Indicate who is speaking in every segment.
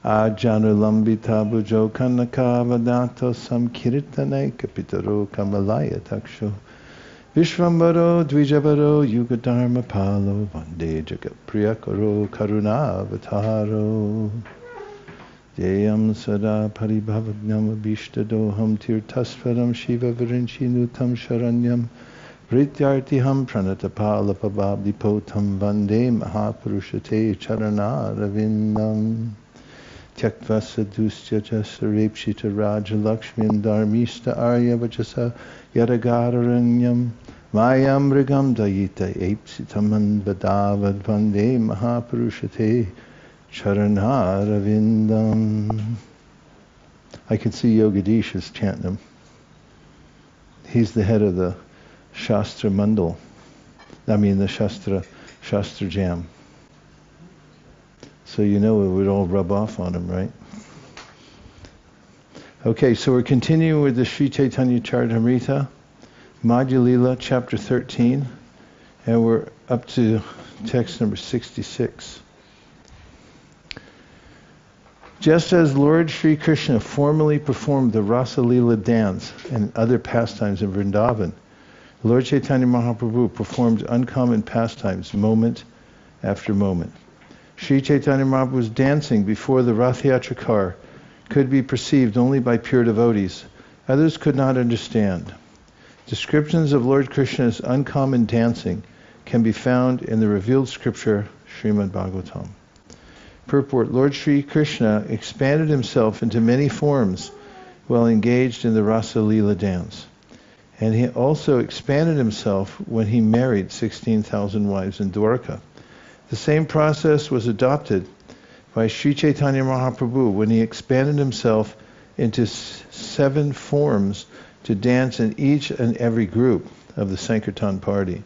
Speaker 1: Ajanulambita bujo kanakavadato samkirtane kapitaro kamalaya taksho Vishvambaro dvijabaro yugadharma palo vande jagapriyakaro karunavataro Deyam sada paribhavagnyam abhishtadoham tirtasvaram shiva virinchinutam sharanyam Vrityartiham pranatapala pababdipotam vande mahapurushate charana ravindam Tyaktva sadhusya jasarepshita raja lakshmin dharmista arya vajasa yadagararanyam mayam rigam dayita epsitamand badavad vande mahapurushate Charanaravindam. I can see Yogadish is chanting them. He's the head of the Shastra Mandal. The Shastra Jam. So you know it would all rub off on him, right? Okay, so we're continuing with the Sri Chaitanya Charitamrita, Madhya Lila, chapter 13, and we're up to text number 66. Just as Lord Sri Krishna formally performed the Rasa Lila dance and other pastimes in Vrindavan, Lord Chaitanya Mahaprabhu performed uncommon pastimes moment after moment. Sri Chaitanya Mahaprabhu's dancing before the Rath Yatra car could be perceived only by pure devotees. Others could not understand. Descriptions of Lord Krishna's uncommon dancing can be found in the revealed scripture, Srimad Bhagavatam. Purport: Lord Sri Krishna expanded himself into many forms while engaged in the Rasa Lila dance. And he also expanded himself when he married 16,000 wives in Dwarka. The same process was adopted by Sri Chaitanya Mahaprabhu when he expanded himself into 7 forms to dance in each and every group of the Sankirtan party.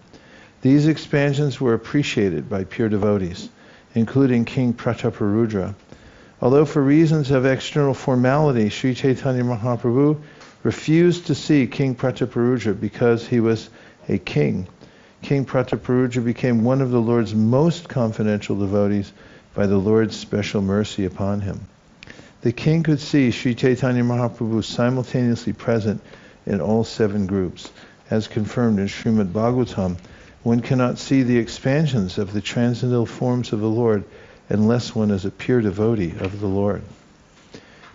Speaker 1: These expansions were appreciated by pure devotees, including King Prataparudra. Although for reasons of external formality, Sri Chaitanya Mahaprabhu refused to see King Prataparudra because he was a king. King Prataparudra became one of the Lord's most confidential devotees by the Lord's special mercy upon him. The king could see Sri Chaitanya Mahaprabhu simultaneously present in all 7 groups. As confirmed in Srimad Bhagavatam, one cannot see the expansions of the transcendental forms of the Lord unless one is a pure devotee of the Lord.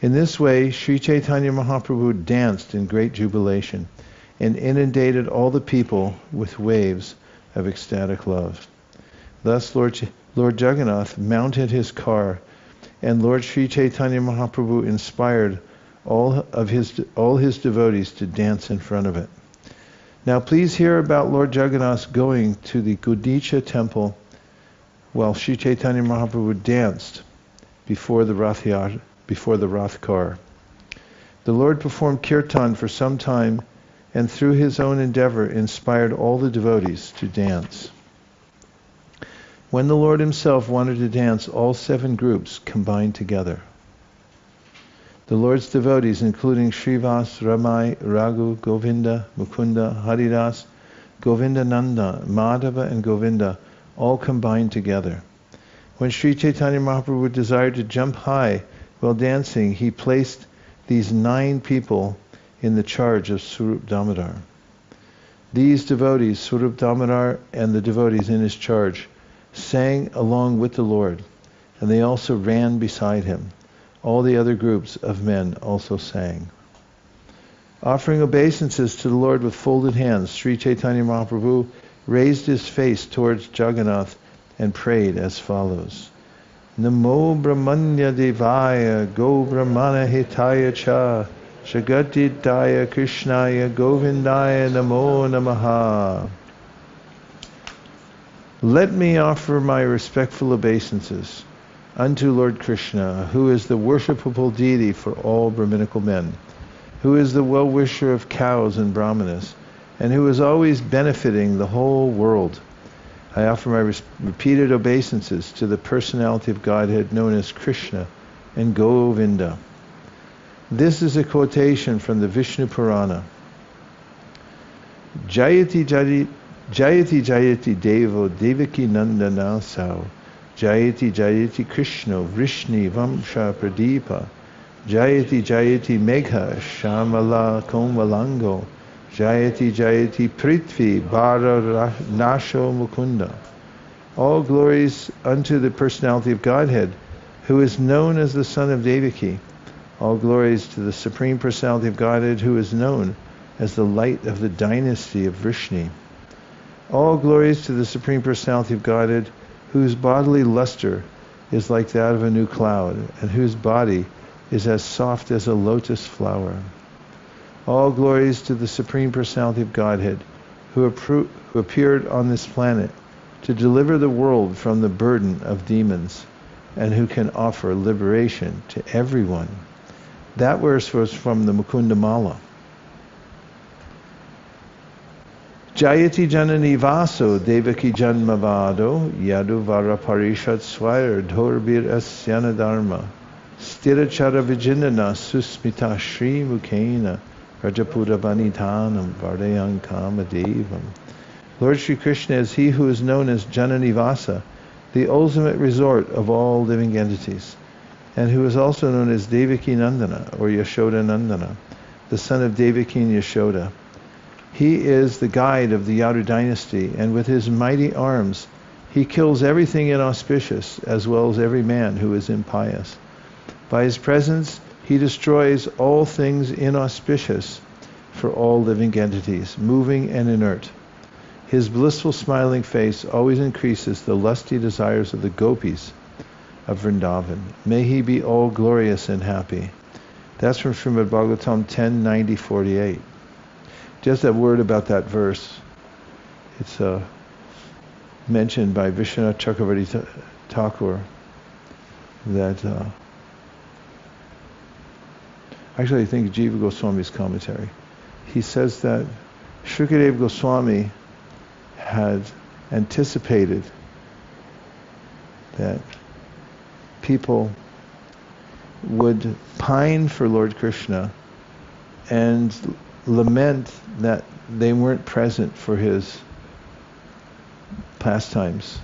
Speaker 1: In this way, Sri Chaitanya Mahaprabhu danced in great jubilation and inundated all the people with waves of ecstatic love. Thus Lord Jagannath mounted his car, and Lord Sri Chaitanya Mahaprabhu inspired all his devotees to dance in front of it. Now please hear about Lord Jagannath going to the Gudicha temple while Sri Chaitanya Mahaprabhu danced before the Rath car. The Lord performed kirtan for some time and through his own endeavor inspired all the devotees to dance. When the Lord himself wanted to dance, all 7 groups combined together. The Lord's devotees, including Srivas, Ramai, Raghu, Govinda, Mukunda, Haridas, Govinda Nanda, Madhava and Govinda, all combined together. When Sri Chaitanya Mahaprabhu desired to jump high while dancing, he placed these 9 people in the charge of Swarup Damodar. These devotees, Swarup Damodar and the devotees in his charge, sang along with the Lord, and they also ran beside him. All the other groups of men also sang. Offering obeisances to the Lord with folded hands, Sri Chaitanya Mahaprabhu raised his face towards Jagannath and prayed as follows. Namo Brahmanya Devaya Go Brahmana Hitaya Cha Jagatidaya Krishnaya Govindaya Namo Namaha. Let me offer my respectful obeisances unto Lord Krishna, who is the worshipable deity for all Brahminical men, who is the well-wisher of cows and brahmanas, and who is always benefiting the whole world. I offer my repeated obeisances to the personality of Godhead known as Krishna and Govinda. This is a quotation from the Vishnu Purana. Jayati Jayati Devo Devaki Nandana Sao Jayati Jayati Krishna Vrishni Vamsha Pradeepa, Jayati Jayati Megha Shamala Komalango, Jayati Jayati Prithvi Bara Nasho Mukunda. All glories unto the personality of Godhead, who is known as the son of Devaki. All glories to the Supreme Personality of Godhead, who is known as the light of the dynasty of Vrishni. All glories to the Supreme Personality of Godhead, whose bodily luster is like that of a new cloud, and whose body is as soft as a lotus flower. All glories to the Supreme Personality of Godhead, who appeared on this planet to deliver the world from the burden of demons, and who can offer liberation to everyone. That verse was from the Mukunda Mala. Jayati Janani Vaso Devaki Janmavado Yadu Vara Parishad Swire Dhorbir Asyana Dharma Stirachara Vijinana Susmita Shri Mukena Rajapura Vanidhanam Vardayang Kamadevam. Lord Sri Krishna is he who is known as Janani Vasa, the ultimate resort of all living entities, and who is also known as Devaki Nandana or Yashoda Nandana, the son of Devaki and Yashoda. He is the guide of the Yadu dynasty, and with his mighty arms he kills everything inauspicious as well as every man who is impious. By his presence he destroys all things inauspicious for all living entities, moving and inert. His blissful smiling face always increases the lusty desires of the gopis of Vrindavan. May he be all glorious and happy. That's from Srimad Bhagavatam 10:90-48. Just a word about that verse. It's mentioned by Vishwanath Chakravarti Thakur that actually I think Jiva Goswami's commentary. He says that Shukadeva Goswami had anticipated that people would pine for Lord Krishna and lament that they weren't present for his pastimes.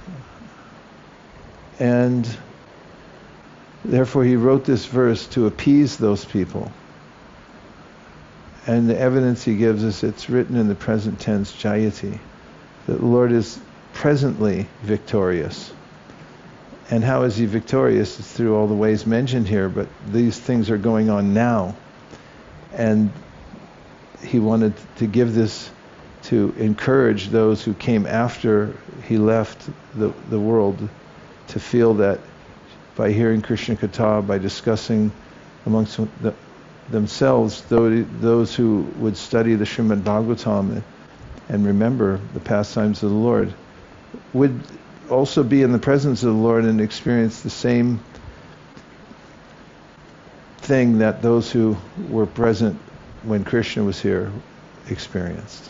Speaker 1: And therefore he wrote this verse to appease those people. And the evidence he gives us, it's written in the present tense, Jayati, that the Lord is presently victorious. And how is he victorious? It's through all the ways mentioned here, but these things are going on now. And he wanted to give this to encourage those who came after he left the world to feel that by hearing Krishna Katha, by discussing amongst themselves, those who would study the Srimad Bhagavatam and remember the pastimes of the Lord, would also be in the presence of the Lord and experience the same thing that those who were present when Krishna was here experienced.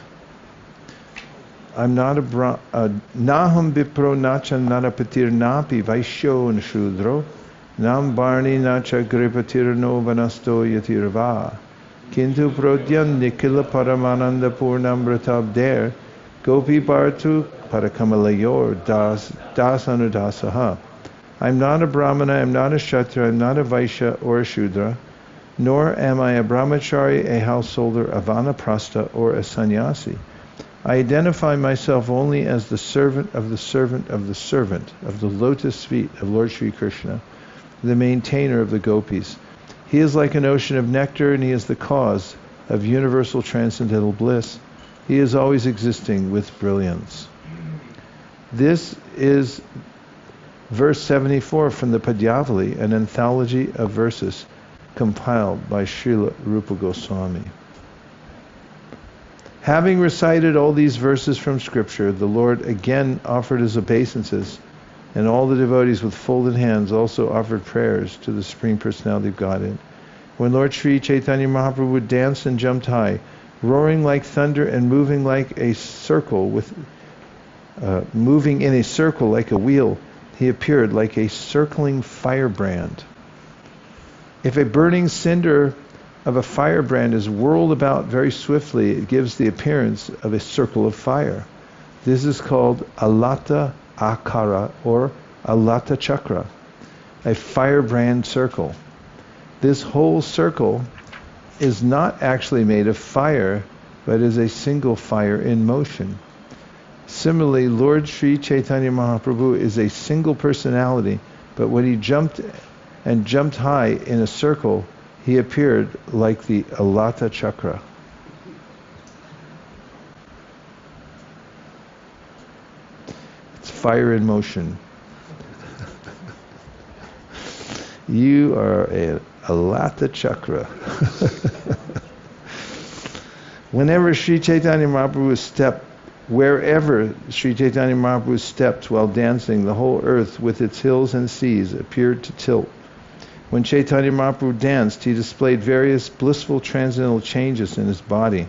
Speaker 1: I'm not Naham Vipro Nacha Narapatir Napi Vaishyo Nshudro Nam Barni Nacha Gripatir No Vanasto Yatirva Kintu Prodyan Nikila Paramananda Purnamratab Der Gopi Bhartu Parakamalayor Dasanudasaha. I'm not a Brahmana, I'm not a Kshatriya, I'm not a Vaishya or a Shudra, nor am I a brahmachari, a householder, a vanaprastha, or a sannyasi. I identify myself only as the servant of the servant of the servant of the lotus feet of Lord Sri Krishna, the maintainer of the gopis. He is like an ocean of nectar, and he is the cause of universal transcendental bliss. He is always existing with brilliance. This is verse 74 from the Padyavali, an anthology of verses compiled by Srila Rupa Goswami. Having recited all these verses from Scripture, the Lord again offered his obeisances, and all the devotees with folded hands also offered prayers to the Supreme Personality of Godhead. When Lord Sri Chaitanya Mahaprabhu danced and jumped high, roaring like thunder and moving like a circle moving in a circle like a wheel, he appeared like a circling firebrand. If a burning cinder of a firebrand is whirled about very swiftly, it gives the appearance of a circle of fire. This is called alata akara, or a lata chakra, a firebrand circle. This whole circle is not actually made of fire, but is a single fire in motion. Similarly, Lord Sri Chaitanya Mahaprabhu is a single personality, but when he jumped high in a circle, he appeared like the Alata Chakra. It's fire in motion. You are a Alata Chakra. Whenever Sri Chaitanya Mahaprabhu stepped, wherever Sri Chaitanya Mahaprabhu stepped while dancing, the whole earth with its hills and seas appeared to tilt. When Chaitanya Mahaprabhu danced, he displayed various blissful transcendental changes in his body.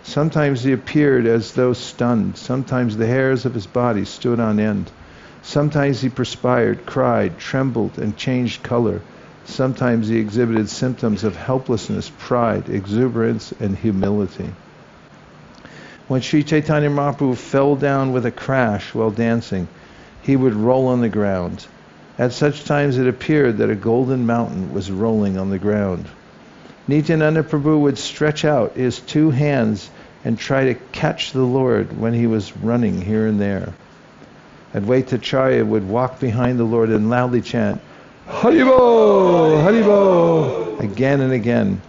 Speaker 1: Sometimes he appeared as though stunned. Sometimes the hairs of his body stood on end. Sometimes he perspired, cried, trembled, and changed color. Sometimes he exhibited symptoms of helplessness, pride, exuberance, and humility. When Sri Chaitanya Mahaprabhu fell down with a crash while dancing, he would roll on the ground. At such times it appeared that a golden mountain was rolling on the ground. Nityananda Prabhu would stretch out his two hands and try to catch the Lord when he was running here and there. Advaitacharya would walk behind the Lord and loudly chant, Haribo! Haribo! Again and again.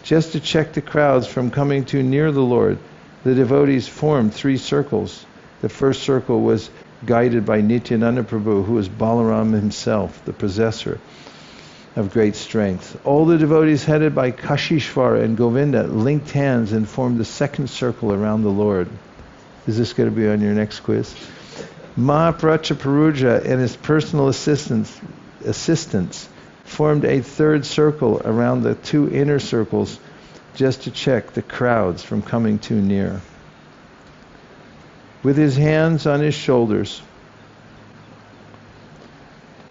Speaker 1: Just to check the crowds from coming too near the Lord, the devotees formed 3 circles. The first circle was guided by Nityananda Prabhu, who was Balaram himself, the possessor of great strength. All the devotees headed by Kashishvara and Govinda linked hands and formed the second circle around the Lord. Is this going to be on your next quiz? Mahapracha Paruja and his personal assistants formed a third circle around the 2 inner circles just to check the crowds from coming too near. With his hands on his shoulders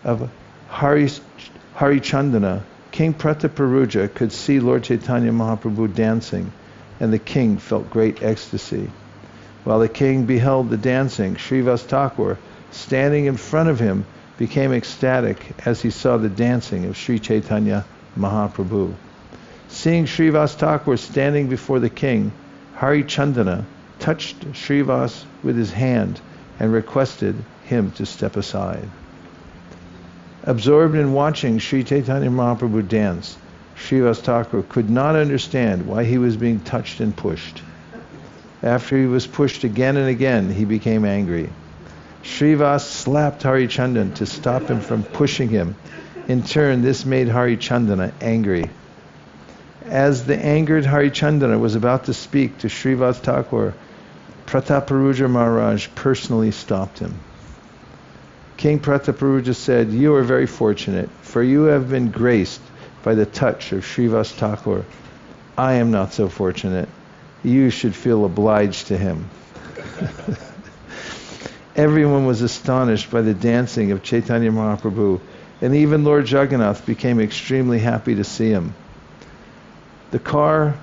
Speaker 1: of Harichandana, King Prataparuja could see Lord Chaitanya Mahaprabhu dancing, and the king felt great ecstasy. While the king beheld the dancing, Srivas Thakur, standing in front of him, became ecstatic as he saw the dancing of Sri Chaitanya Mahaprabhu. Seeing Srivas Thakur standing before the king, Harichandana touched Srivas with his hand and requested him to step aside. Absorbed in watching Sri Chaitanya Mahaprabhu dance, Srivas Thakur could not understand why he was being touched and pushed. After he was pushed again and again, he became angry. Srivas slapped Harichandana to stop him from pushing him. In turn, this made Harichandana angry. As the angered Harichandana was about to speak to Srivas Thakur, Prataparuja Maharaj personally stopped him. King Prataparuja said, "You are very fortunate, for you have been graced by the touch of Srivas Thakur. I am not so fortunate. You should feel obliged to him." Everyone was astonished by the dancing of Chaitanya Mahaprabhu, and even Lord Jagannath became extremely happy to see him. The car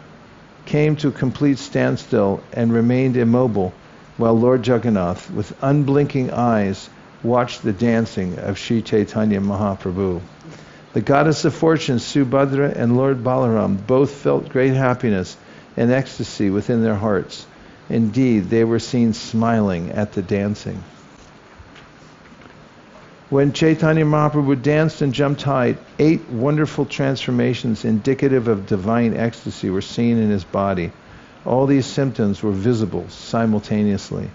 Speaker 1: came to a complete standstill and remained immobile, while Lord Jagannath, with unblinking eyes, watched the dancing of Sri Chaitanya Mahaprabhu. The goddess of fortune, Subhadra, and Lord Balaram both felt great happiness and ecstasy within their hearts. Indeed, they were seen smiling at the dancing. When Chaitanya Mahaprabhu danced and jumped high, 8 wonderful transformations indicative of divine ecstasy were seen in his body. All these symptoms were visible simultaneously.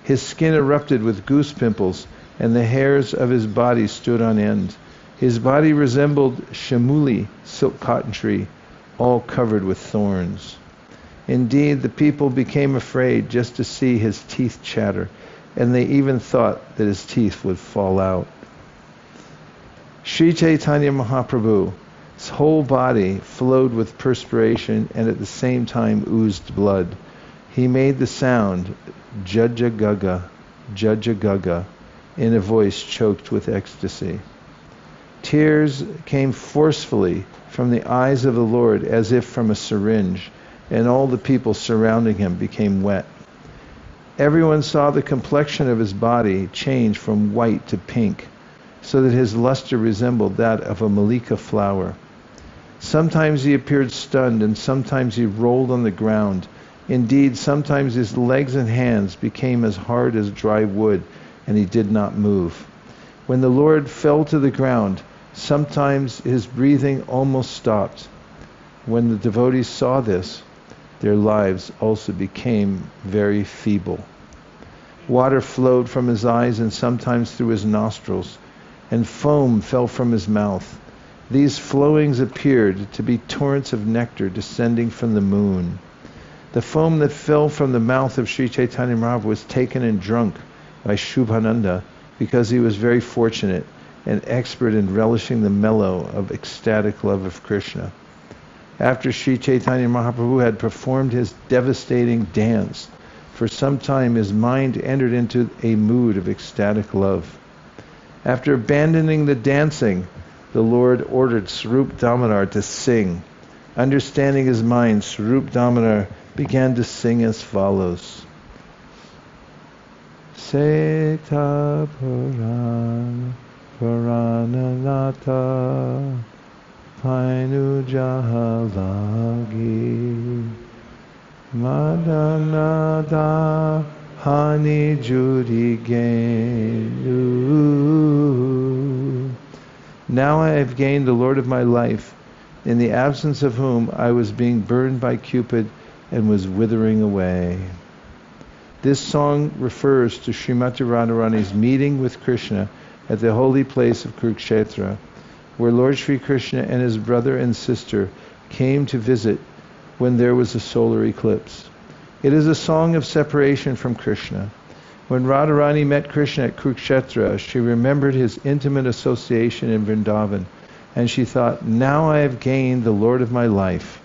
Speaker 1: His skin erupted with goose pimples, and the hairs of his body stood on end. His body resembled shamuli, silk cotton tree, all covered with thorns. Indeed, the people became afraid just to see his teeth chatter, and they even thought that his teeth would fall out. Sri Chaitanya Mahaprabhu's whole body flowed with perspiration and at the same time oozed blood. He made the sound, Jaja Gaga, in a voice choked with ecstasy. Tears came forcefully from the eyes of the Lord as if from a syringe, and all the people surrounding him became wet. Everyone saw the complexion of his body change from white to pink, so that his luster resembled that of a malika flower. Sometimes he appeared stunned, and sometimes he rolled on the ground. Indeed, sometimes his legs and hands became as hard as dry wood, and he did not move. When the Lord fell to the ground, sometimes his breathing almost stopped. When the devotees saw this, their lives also became very feeble. Water flowed from his eyes and sometimes through his nostrils, and foam fell from his mouth. These flowings appeared to be torrents of nectar descending from the moon. The foam that fell from the mouth of Sri Chaitanya Mahaprabhu was taken and drunk by Shubhananda because he was very fortunate and expert in relishing the mellow of ecstatic love of Krishna. After Sri Chaitanya Mahaprabhu had performed his devastating dance, for some time his mind entered into a mood of ecstatic love. After abandoning the dancing, the Lord ordered Swarup Damodar to sing. Understanding his mind, Swarup Damodar began to sing as follows. Seta Purana Purananata Painu Jahalagi Madanada Hani Judi Genu. Now I have gained the Lord of my life, in the absence of whom I was being burned by Cupid and was withering away. This song refers to Srimati Radharani's meeting with Krishna at the holy place of Kurukshetra, where Lord Sri Krishna and his brother and sister came to visit when there was a solar eclipse. It is a song of separation from Krishna. When Radharani met Krishna at Kurukshetra, she remembered his intimate association in Vrindavan, and she thought, now I have gained the Lord of my life.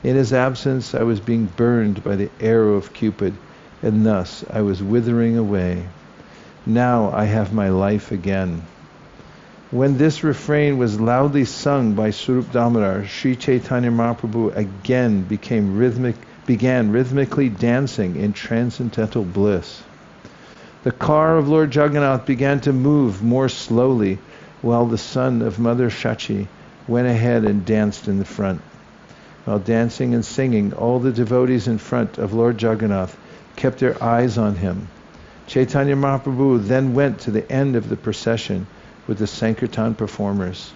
Speaker 1: In his absence I was being burned by the arrow of Cupid, and thus I was withering away. Now I have my life again. When this refrain was loudly sung by Swarup Damodar, Sri Chaitanya Mahaprabhu again began rhythmically dancing in transcendental bliss. The car of Lord Jagannath began to move more slowly, while the son of Mother Shachi went ahead and danced in the front. While dancing and singing, all the devotees in front of Lord Jagannath kept their eyes on him. Chaitanya Mahaprabhu then went to the end of the procession with the Sankirtan performers.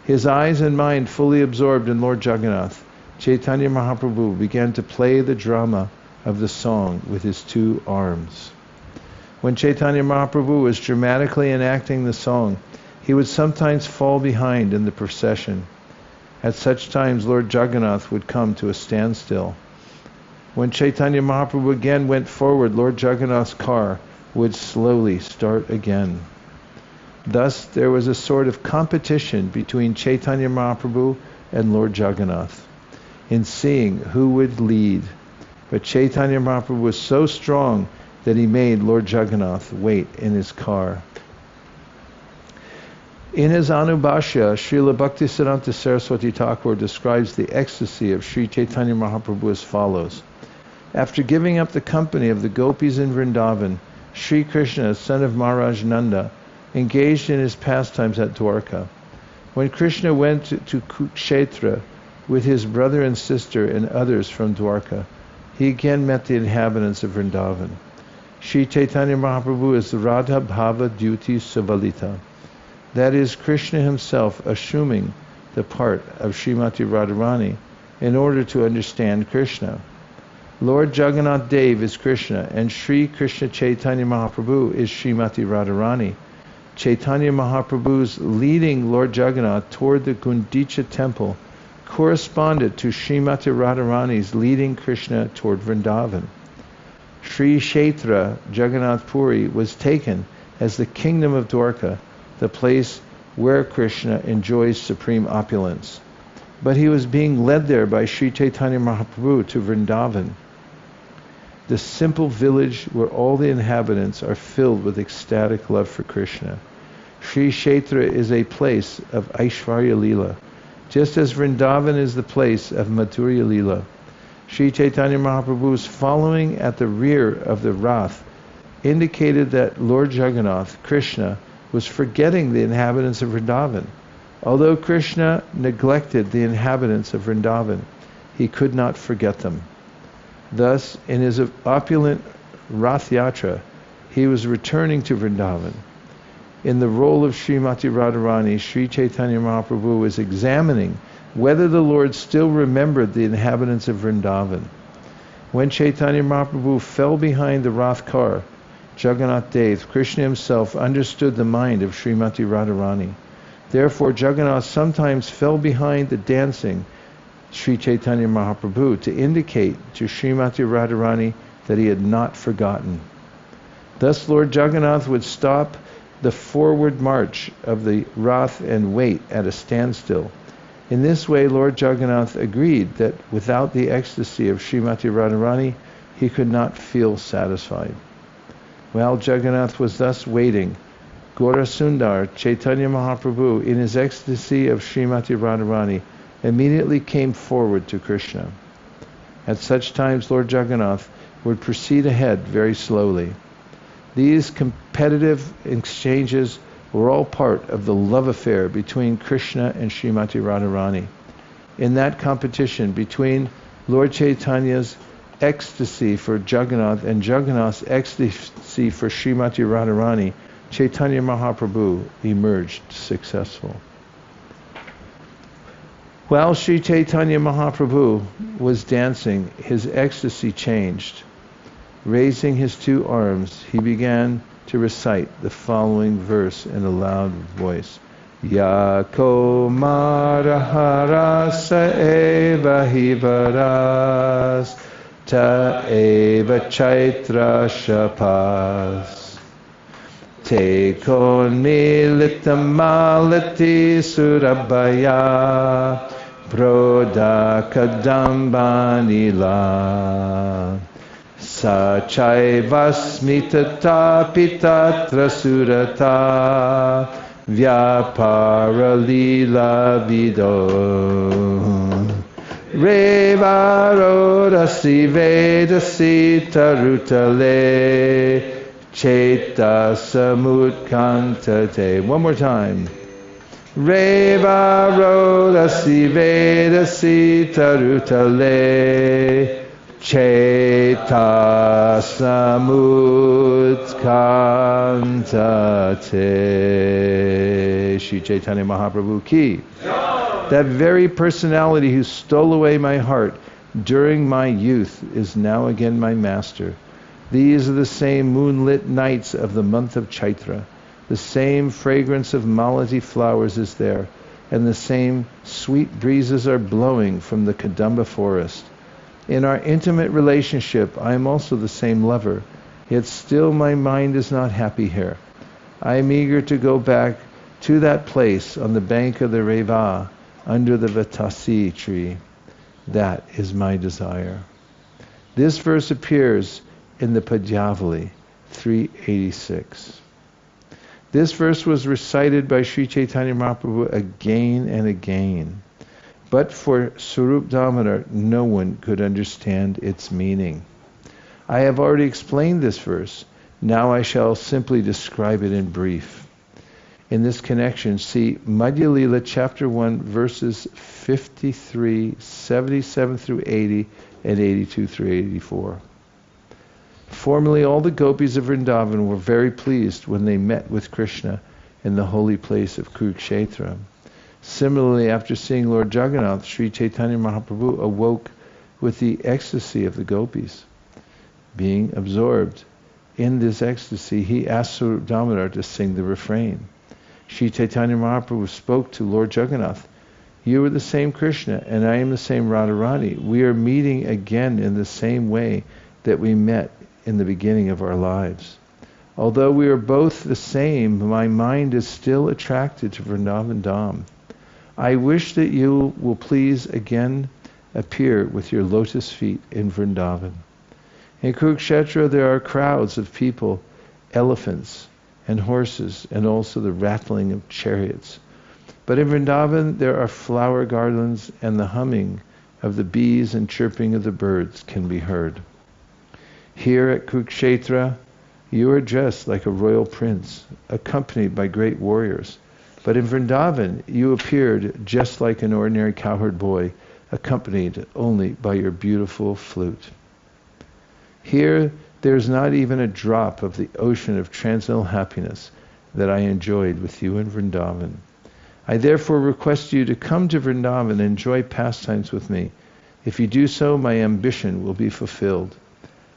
Speaker 1: His eyes and mind fully absorbed in Lord Jagannath, Chaitanya Mahaprabhu began to play the drama of the song with his two arms. When Chaitanya Mahaprabhu was dramatically enacting the song, he would sometimes fall behind in the procession. At such times, Lord Jagannath would come to a standstill. When Chaitanya Mahaprabhu again went forward, Lord Jagannath's car would slowly start again. Thus, there was a sort of competition between Chaitanya Mahaprabhu and Lord Jagannath in seeing who would lead. But Chaitanya Mahaprabhu was so strong that he made Lord Jagannath wait in his car. In his Anubhashya, Srila Bhaktisiddhanta Saraswati Thakur describes the ecstasy of Sri Chaitanya Mahaprabhu as follows. After giving up the company of the gopis in Vrindavan, Sri Krishna, son of Maharaj Nanda, engaged in his pastimes at Dwarka. When Krishna went to Kurukshetra with his brother and sister and others from Dwarka, he again met the inhabitants of Vrindavan. Sri Chaitanya Mahaprabhu is the Radha Bhava Duti Savalita. That is, Krishna himself assuming the part of Srimati Radharani in order to understand Krishna. Lord Jagannath Dev is Krishna, and Sri Krishna Chaitanya Mahaprabhu is Srimati Radharani. Chaitanya Mahaprabhu's leading Lord Jagannath toward the Gundicha temple corresponded to Srimati Radharani's leading Krishna toward Vrindavan. Sri Kshetra Jagannath Puri was taken as the kingdom of Dwarka, the place where Krishna enjoys supreme opulence. But he was being led there by Sri Chaitanya Mahaprabhu to Vrindavan, the simple village where all the inhabitants are filled with ecstatic love for Krishna. Sri Kshetra is a place of Aishwarya Leela, just as Vrindavan is the place of Madhurya Leela. Sri Chaitanya Mahaprabhu's following at the rear of the Rath indicated that Lord Jagannath, Krishna, was forgetting the inhabitants of Vrindavan. Although Krishna neglected the inhabitants of Vrindavan, he could not forget them. Thus, in his opulent Rath Yatra, he was returning to Vrindavan. In the role of Srimati Radharani, Sri Chaitanya Mahaprabhu was examining whether the Lord still remembered the inhabitants of Vrindavan. When Chaitanya Mahaprabhu fell behind the Rath car, Jagannath Dev, Krishna himself, understood the mind of Srimati Radharani. Therefore, Jagannath sometimes fell behind the dancing Sri Chaitanya Mahaprabhu to indicate to Srimati Radharani that he had not forgotten. Thus, Lord Jagannath would stop the forward march of the Rath and wait at a standstill. In this way, Lord Jagannath agreed that without the ecstasy of Srimati Radharani, he could not feel satisfied. While Jagannath was thus waiting, Gaurasundar, Chaitanya Mahaprabhu, in his ecstasy of Srimati Radharani, immediately came forward to Krishna. At such times, Lord Jagannath would proceed ahead very slowly. These competitive exchanges were all part of the love affair between Krishna and Srimati Radharani. In that competition between Lord Chaitanya's ecstasy for Jagannath and Jagannath's ecstasy for Srimati Radharani, Chaitanya Mahaprabhu emerged successful. While Sri Chaitanya Mahaprabhu was dancing, his ecstasy changed. Raising his two arms, he began to recite the following verse in a loud voice. Yako marharasa eva hivaras ta eva chaitra shapas te kon militamalati surabhaya broda kadambanila sa chaivasmitata pitatra surata vyapara lila vido revarorasi vedasi tarutale cheta samutkantate. One more time. Revarorasi vedasi tarutale Cheta samutkantate. Shri Chaitanya Mahaprabhu ki. That very personality who stole away my heart during my youth is now again my master. These are the same moonlit nights of the month of Chaitra. The same fragrance of malati flowers is there, and the same sweet breezes are blowing from the Kadamba forest. In our intimate relationship, I am also the same lover, yet still my mind is not happy here. I am eager to go back to that place on the bank of the Reva, under the Vatasi tree. That is my desire. This verse appears in the Padyavali 386. This verse was recited by Sri Chaitanya Mahaprabhu again and again. But for Swarup Damodar, no one could understand its meaning. I have already explained this verse. Now I shall simply describe it in brief. In this connection, see Madhya Lila chapter 1 verses 53, 77 through 80 and 82 through 84. Formerly all the gopis of Vrindavan were very pleased when they met with Krishna in the holy place of Kurukshetra. Similarly, after seeing Lord Jagannath, Sri Chaitanya Mahaprabhu awoke with the ecstasy of the gopis. Being absorbed in this ecstasy, he asked Swarup Damodar to sing the refrain. Sri Chaitanya Mahaprabhu spoke to Lord Jagannath, "You are the same Krishna, and I am the same Radharani. We are meeting again in the same way that we met in the beginning of our lives. Although we are both the same, my mind is still attracted to Vrindavan Dham. I wish that you will please again appear with your lotus feet in Vrindavan. In Kurukshetra there are crowds of people, elephants and horses, and also the rattling of chariots. But in Vrindavan there are flower garlands and the humming of the bees and chirping of the birds can be heard. Here at Kurukshetra, you are dressed like a royal prince, accompanied by great warriors. But in Vrindavan, you appeared just like an ordinary cowherd boy, accompanied only by your beautiful flute. Here, there's not even a drop of the ocean of transcendental happiness that I enjoyed with you in Vrindavan. I therefore request you to come to Vrindavan and enjoy pastimes with me. If you do so, my ambition will be fulfilled.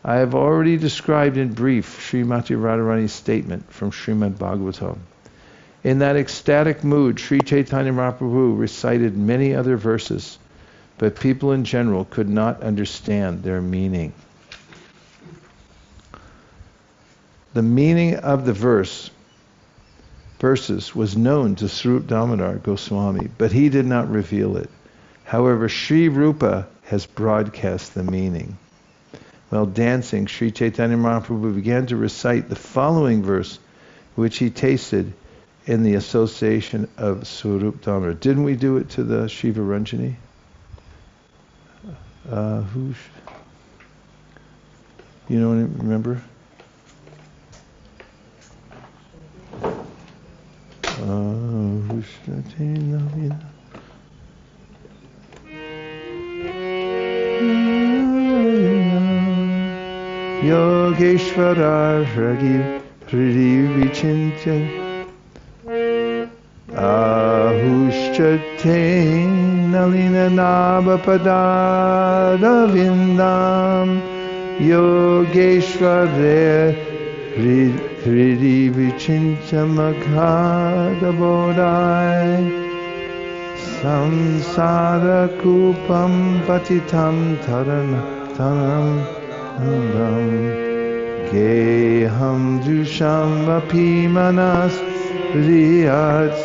Speaker 1: I have already described in brief Srimati Radharani's statement from Srimad Bhagavatam. In that ecstatic mood, Sri Chaitanya Mahaprabhu recited many other verses, but people in general could not understand their meaning. The meaning of the verses was known to Swarup Damodar Goswami, but he did not reveal it. However, Sri Rupa has broadcast the meaning. While dancing, Sri Chaitanya Mahaprabhu began to recite the following verse, which he tasted in the association of Swarup Damodar. Didn't we do it to the Shiva Ranjani? You don't remember? Yogeshwara Hradi Vichintya Ahushchate Nalina Nabhapada Vindam Yogeshwara Hridi Vichintya Maghada Bodhai Samsara Kupam Patitam Taranam Geham Dusham Apimanas Riyats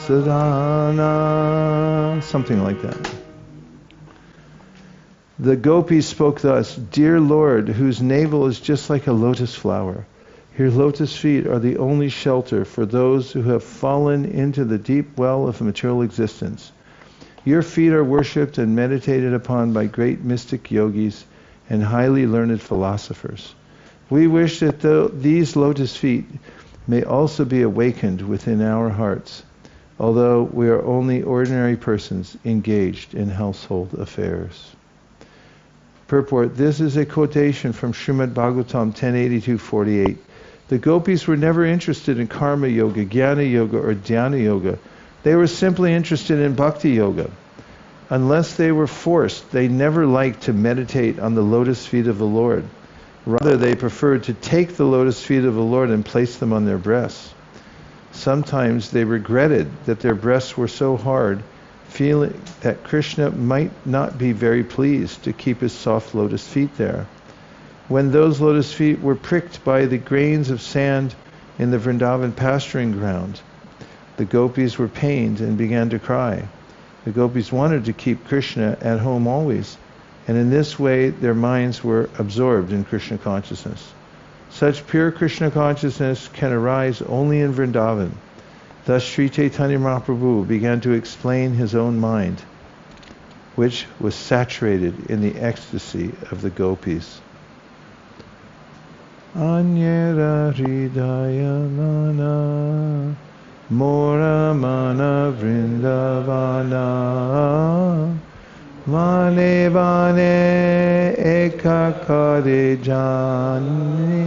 Speaker 1: Sadhana. Something like that. The gopis spoke thus, Dear Lord, whose navel is just like a lotus flower, your lotus feet are the only shelter for those who have fallen into the deep well of material existence. Your feet are worshipped and meditated upon by great mystic yogis and highly learned philosophers. We wish that these lotus feet may also be awakened within our hearts, although we are only ordinary persons engaged in household affairs. Purport, this is a quotation from Srimad Bhagavatam 1082-48. The gopis were never interested in karma yoga, jnana yoga, or dhyana yoga. They were simply interested in bhakti yoga. Unless they were forced, they never liked to meditate on the lotus feet of the Lord. Rather, they preferred to take the lotus feet of the Lord and place them on their breasts. Sometimes they regretted that their breasts were so hard, feeling that Krishna might not be very pleased to keep his soft lotus feet there. When those lotus feet were pricked by the grains of sand in the Vrindavan pasturing ground, the gopis were pained and began to cry. The gopis wanted to keep Krishna at home always, and in this way their minds were absorbed in Krishna consciousness. Such pure Krishna consciousness can arise only in Vrindavan. Thus Sri Chaitanya Mahaprabhu began to explain his own mind, which was saturated in the ecstasy of the gopis. Anyera hridaya mana Mora mana vrindavana Mane vane ekakare jani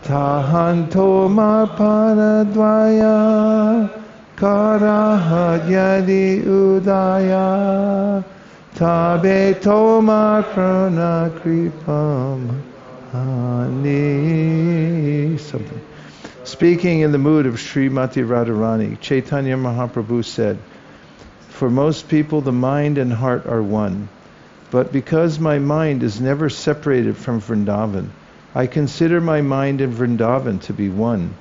Speaker 1: Tahanto ma paradvaya Karahadyadi udaya Tabe toma krona kripam ani. Something. Speaking in the mood of Srimati Radharani, Chaitanya Mahaprabhu said, For most people the mind and heart are one, but because my mind is never separated from Vrindavan, I consider my mind and Vrindavan to be one.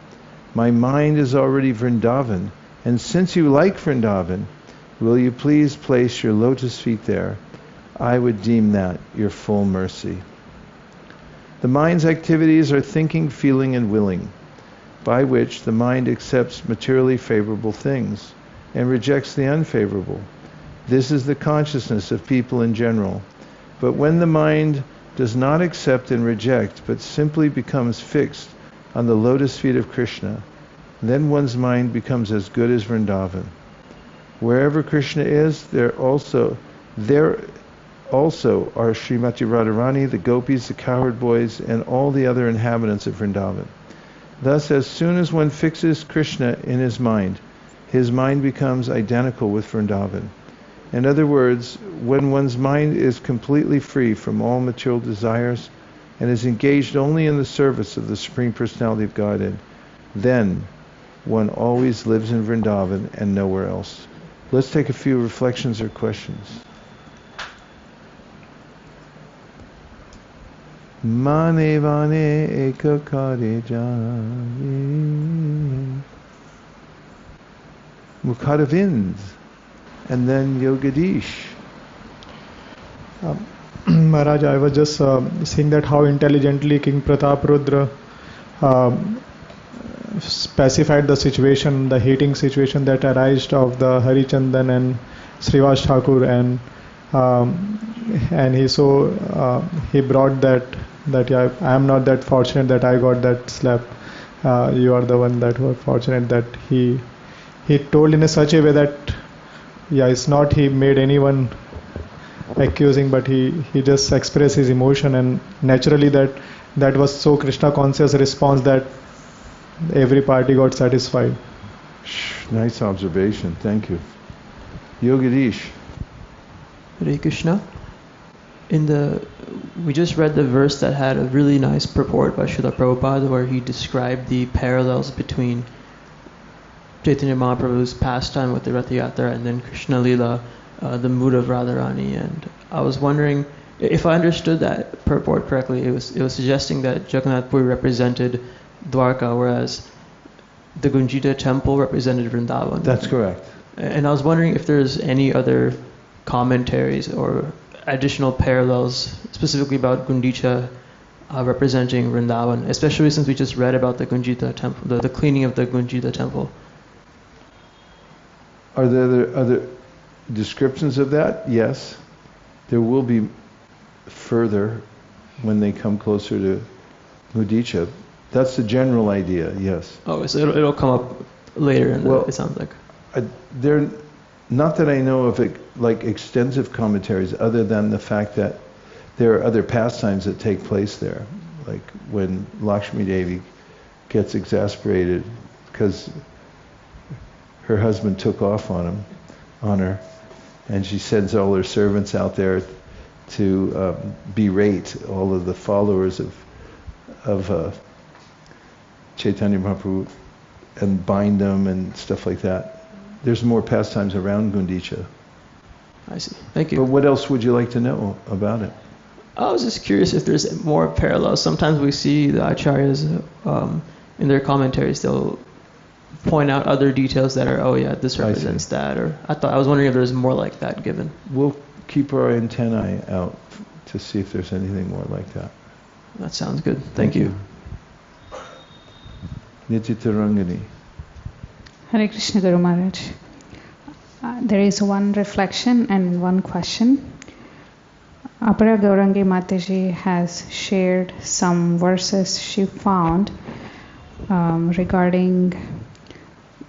Speaker 1: My mind is already Vrindavan, and since you like Vrindavan, will you please place your lotus feet there? I would deem that your full mercy. The mind's activities are thinking, feeling, and willing, by which the mind accepts materially favorable things. and rejects the unfavorable. This is the consciousness of people in general. But when the mind does not accept and reject, but simply becomes fixed on the lotus feet of Krishna, then one's mind becomes as good as Vrindavan. Wherever Krishna is, there also are Srimati Radharani, the gopis, the cowherd boys, and all the other inhabitants of Vrindavan. Thus, as soon as one fixes Krishna in his mind becomes identical with Vrindavan. In other words, when one's mind is completely free from all material desires and is engaged only in the service of the Supreme Personality of Godhead, then one always lives in Vrindavan and nowhere else. Let's take a few reflections or questions. Mane vane ekakare jane Mukhadavind, and then Yogadish.
Speaker 2: Maharaj, I was just seeing that how intelligently King Pratap Rudra specified the situation, the hating situation that arose of the Harichandan and Srivas Thakur, and he brought that yeah, I am not that fortunate that I got that slap. You are the one that were fortunate that he told in such a way that it's not he made anyone accusing, but he just expressed his emotion, and naturally that was so Krishna conscious response that every party got satisfied.
Speaker 1: Nice observation, thank you. Yogadish.
Speaker 3: Hare Krishna. We just read the verse that had a really nice purport by Srila Prabhupada, where he described the parallels between Chaitanya Mahaprabhu's pastime with the Rath Yatra and then Krishna Lila, the mood of Radharani. And I was wondering, if I understood that purport correctly, it was suggesting that Jagannath Puri represented Dwarka, whereas the Gunjita temple represented Vrindavan.
Speaker 1: That's correct.
Speaker 3: And I was wondering if there's any other commentaries or additional parallels specifically about Gundicha representing Vrindavan, especially since we just read about the Gunjita temple, the cleaning of the Gunjita temple.
Speaker 1: Are there other descriptions of that? Yes. There will be further when they come closer to Gundicha. That's the general idea, yes.
Speaker 3: Oh, so it'll come up later it sounds like.
Speaker 1: Not that I know of like extensive commentaries, other than the fact that there are other pastimes that take place there, like when Lakshmi Devi gets exasperated because her husband took off on her, and she sends all her servants out there to berate all of the followers of Chaitanya Mahaprabhu and bind them and stuff like that. There's more pastimes around Gundicha.
Speaker 3: I see. Thank you.
Speaker 1: But what else would you like to know about it?
Speaker 3: I was just curious if there's more parallels. Sometimes we see the acharyas in their commentaries, they'll point out other details that are, this represents that. Or I was wondering if there's more like that given.
Speaker 1: We'll keep our antennae out to see if there's anything more like that.
Speaker 3: That sounds good. Thank you.
Speaker 1: Nityatarangani.
Speaker 4: Hare Krishna Guru Maharaj. There is one reflection and one question. Apara Gaurangi Mataji has shared some verses she found regarding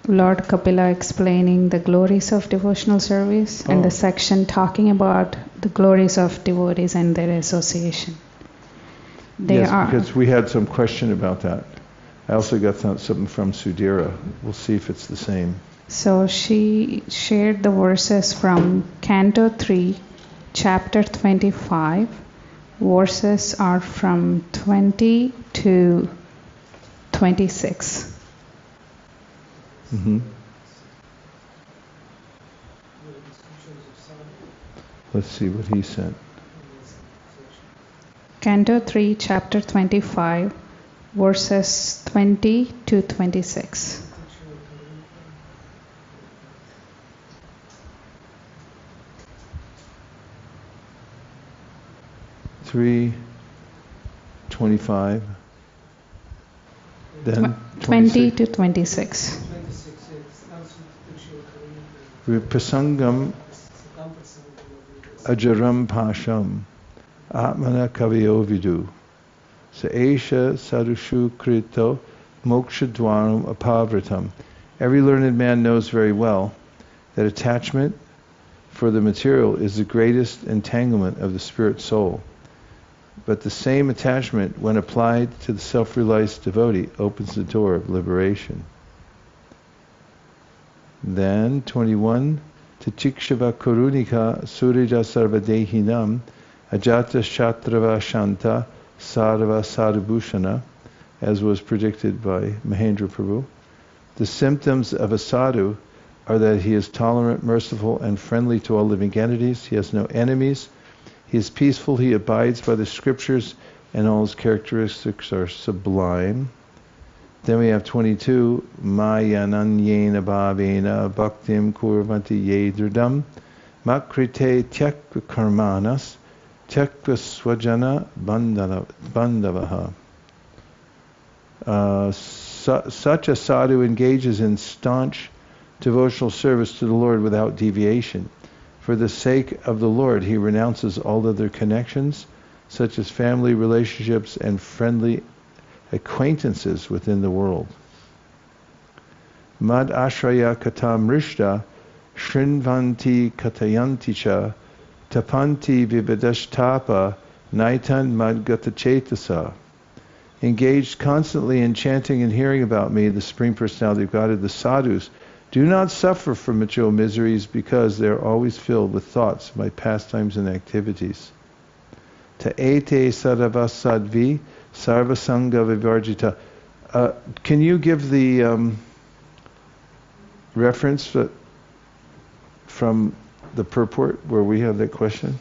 Speaker 4: Lord Kapila explaining the glories of devotional service and the section talking about the glories of devotees and their association.
Speaker 1: Because we had some question about that. I also got something from Sudhira. We'll see if it's the same.
Speaker 4: So she shared the verses from Canto 3, Chapter 25. Verses are from 20 to 26.
Speaker 1: Mm-hmm. Let's see what he sent.
Speaker 4: Canto 3, Chapter 25. Verses 20 to 26.
Speaker 1: Three, 25, then
Speaker 4: 20 to 26.
Speaker 1: Prasangam ajaram pasham atmana kaviyo vidu. Sa esha sadhushu krito moksha dwaram apavritam. Every learned man knows very well that attachment for the material is the greatest entanglement of the spirit soul. But the same attachment, when applied to the self-realized devotee, opens the door of liberation. Then, 21, Tichikshava Kurunika Surija Sarvadehinam Ajata Shatrava Shanta Sarva Sadhubhushana, as was predicted by Mahendra Prabhu. The symptoms of a sadhu are that he is tolerant, merciful, and friendly to all living entities. He has no enemies. He is peaceful. He abides by the scriptures, and all his characteristics are sublime. Then we have 22, Mayananyena bhavena bhaktim kurvanti yedridam makrite tyakva karmanas tyakva swajana bandavaha. Such a sadhu engages in staunch devotional service to the Lord without deviation. For the sake of the Lord, he renounces all other connections, such as family relationships and friendly acquaintances within the world. Mad ashraya katam rishta shrinvanti katayanti cha tapanti vibhadashtapa naitan madgata chetasa. Engaged constantly in chanting and hearing about me, the Supreme Personality of Godhead, the sadhus do not suffer from material miseries because they are always filled with thoughts of my pastimes and activities. Ta ete sadavasadvi sarvasanga vivarjita. Can you give the reference from the purport where we have that question?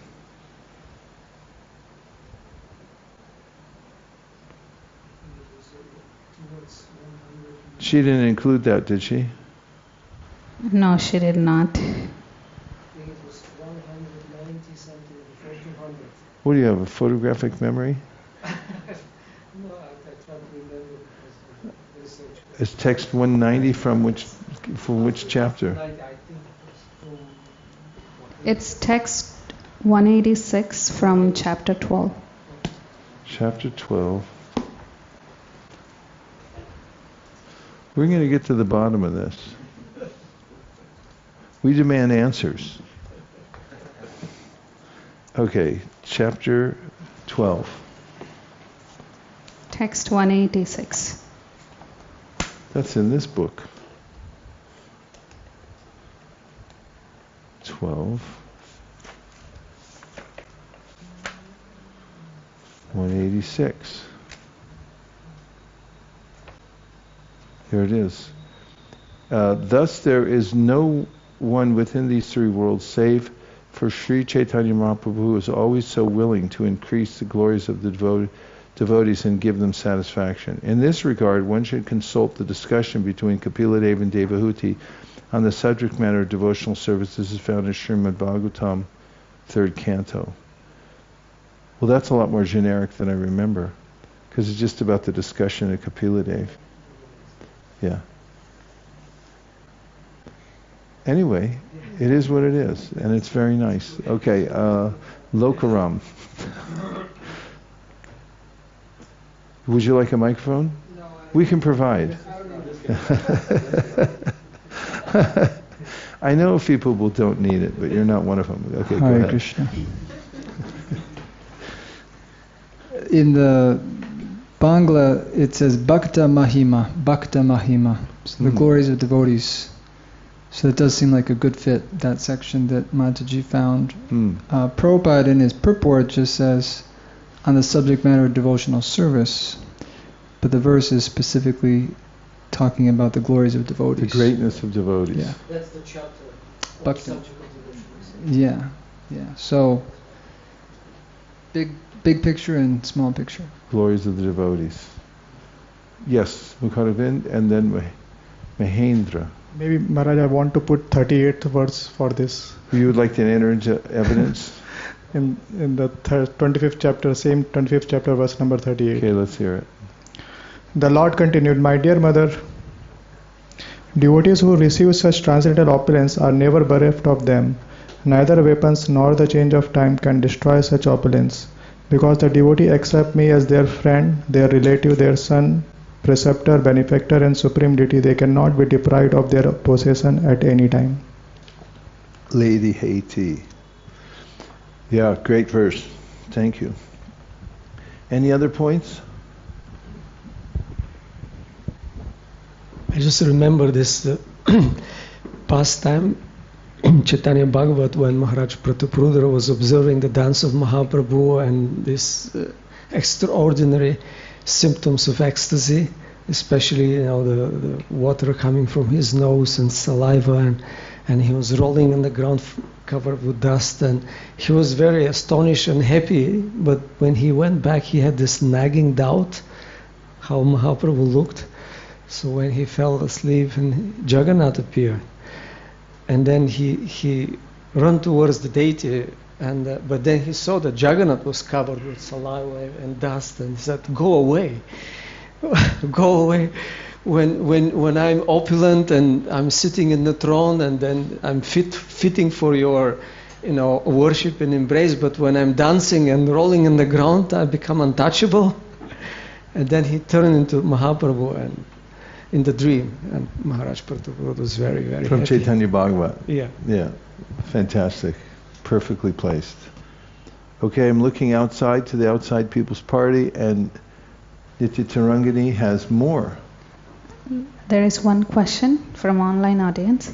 Speaker 1: She didn't include that, did she?
Speaker 4: No, she did not.
Speaker 5: I think it was 190 something, 1400.
Speaker 1: What do you have, a photographic memory?
Speaker 5: No, I can't remember because of research.
Speaker 1: Is text 190 from which chapter?
Speaker 5: I think it was from...
Speaker 4: It's text 186 from chapter 12.
Speaker 1: Chapter 12. We're going to get to the bottom of this. We demand answers. Okay, chapter 12.
Speaker 4: Text 186.
Speaker 1: That's in this book. 12. 186. There it is. Thus there is no one within these three worlds save for Sri Chaitanya Mahaprabhu, who is always so willing to increase the glories of the devotees and give them satisfaction. In this regard, one should consult the discussion between Kapila Deva and Devahuti on the subject matter of devotional service. This is found in Srimad Bhagavatam, 3rd canto. Well, that's a lot more generic than I remember, because it's just about the discussion of Kapila Deva. Yeah. Anyway, it is what it is, and it's very nice. Okay, Lokaram. Would you like a microphone?
Speaker 5: No,
Speaker 1: We can provide. I know a few people don't need it, but you're not one of them. Okay, go
Speaker 6: Hare
Speaker 1: ahead.
Speaker 6: Krishna. In the Bangla, it says Bhakta Mahima, so the glories of devotees. So it does seem like a good fit, that section that Mataji found. Prabhupada in his purport just says, on the subject matter of devotional service, but the verse is specifically talking about the glories of devotees.
Speaker 1: The greatness of devotees.
Speaker 6: Yeah.
Speaker 5: that's the chapter.
Speaker 6: Bhakta.
Speaker 5: Subject of devotion.
Speaker 6: Yeah. So, big picture and small picture.
Speaker 1: Glories of the devotees. Yes, Mukharavind, and then Mahendra.
Speaker 2: Maybe Maharaj, I want to put 38th verse for this.
Speaker 1: You would like to enter into evidence?
Speaker 2: In the 25th chapter, same 25th chapter, verse number 38.
Speaker 1: Okay, let's hear it.
Speaker 2: The Lord continued, "My dear mother, Devotees who receive such transcendental opulence are never bereft of them. Neither weapons nor the change of time can destroy such opulence. Because the devotee accept me as their friend, their relative, their son, preceptor, benefactor, and supreme deity, they cannot be deprived of their possession at any time.
Speaker 1: Lady Haiti. Yeah, great verse. Thank you. Any other points?
Speaker 5: I just remember this pastime in Chaitanya Bhagavat when Maharaj Prataprudra was observing the dance of Mahaprabhu and this extraordinary symptoms of ecstasy, especially the water coming from his nose and saliva, and he was rolling on the ground covered with dust, and he was very astonished and happy. But when he went back, he had this nagging doubt how Mahaprabhu looked. So when he fell asleep, and Jagannath appeared, and then he ran towards the deity, but then he saw that Jagannath was covered with saliva and dust, and he said, "Go away, go away. When I'm opulent and I'm sitting in the throne, and then I'm fitting for your, worship and embrace. But when I'm dancing and rolling in the ground, I become untouchable." And then he turned into Mahaprabhu and in the dream, and Maharaj Prataprudra was very, very
Speaker 1: From
Speaker 5: happy.
Speaker 1: Chaitanya Bhagavat.
Speaker 5: Yeah.
Speaker 1: Yeah, fantastic. Perfectly placed. Okay, I'm looking outside to the outside people's party, and Nitya Tarangani has more.
Speaker 4: There is one question from online audience.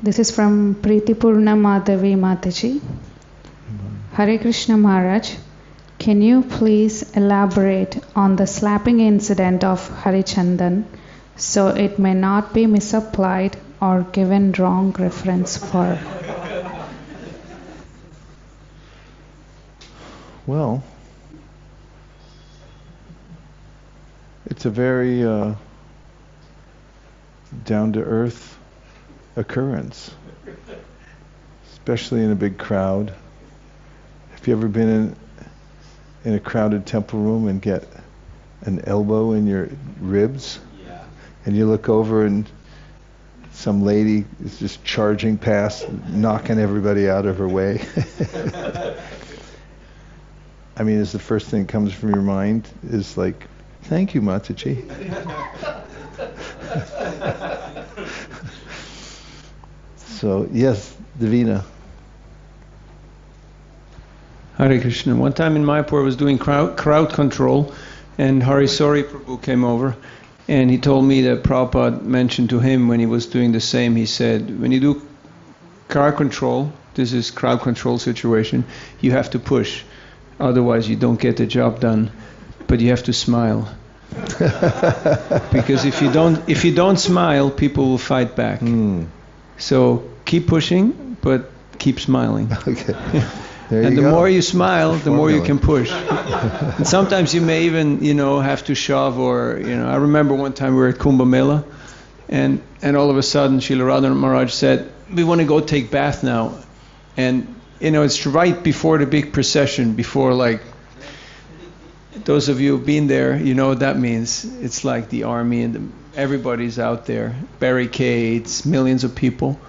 Speaker 4: This is from Pritipurna Madhavi Mataji. Hare Krishna Maharaj, can you please elaborate on the slapping incident of Harichandan so it may not be misapplied or given wrong reference for?
Speaker 1: Well, it's a very down-to-earth occurrence, especially in a big crowd. Have you ever been in a crowded temple room and get an elbow in your ribs?
Speaker 5: Yeah.
Speaker 1: And you look over and some lady is just charging past, knocking everybody out of her way. I mean, is the first thing that comes from your mind is like, thank you, Mataji. So, yes, Davina.
Speaker 7: Hare Krishna. One time in Mayapur I was doing crowd control, and Harisori Prabhu came over, and he told me that Prabhupada mentioned to him when he was doing the same, he said, when you do crowd control, this is crowd control situation, you have to push. Otherwise you don't get the job done, but you have to smile. Because if you don't smile, people will fight back. So keep pushing, but keep smiling.
Speaker 1: Okay.
Speaker 7: And the more you smile, the more you can push. And sometimes you may even, have to shove, or, I remember one time we were at Kumbh Mela, and all of a sudden Srila Radha Maharaj said, we want to go take bath now. And, it's right before the big procession, before, like, those of you who've been there, you know what that means. It's like the army, and everybody's out there, barricades, millions of people.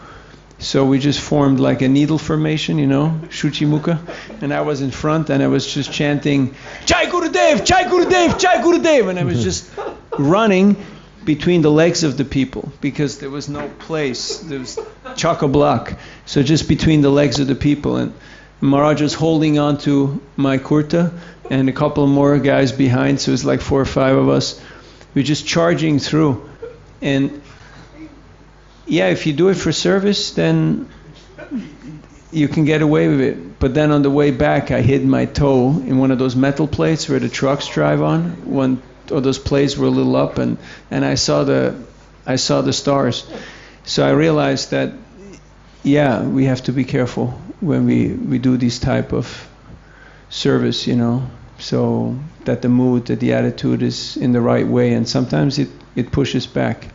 Speaker 7: So we just formed like a needle formation, Shuchimukha, and I was in front, and I was just chanting, Jai Gurudev, Jai Gurudev, Jai Gurudev, and I was just running between the legs of the people, because there was no place, there was chock-a-block, so just between the legs of the people, and Maharaj was holding on to my kurta, and a couple more guys behind, so it was like 4 or 5 of us. We were just charging through, and yeah, if you do it for service, then you can get away with it. But then on the way back, I hid my toe in one of those metal plates where the trucks drive on. One of those plates were a little up, and I saw the stars. So I realized that, yeah, we have to be careful when we do this type of service, so that the mood, that the attitude is in the right way, and sometimes it pushes back.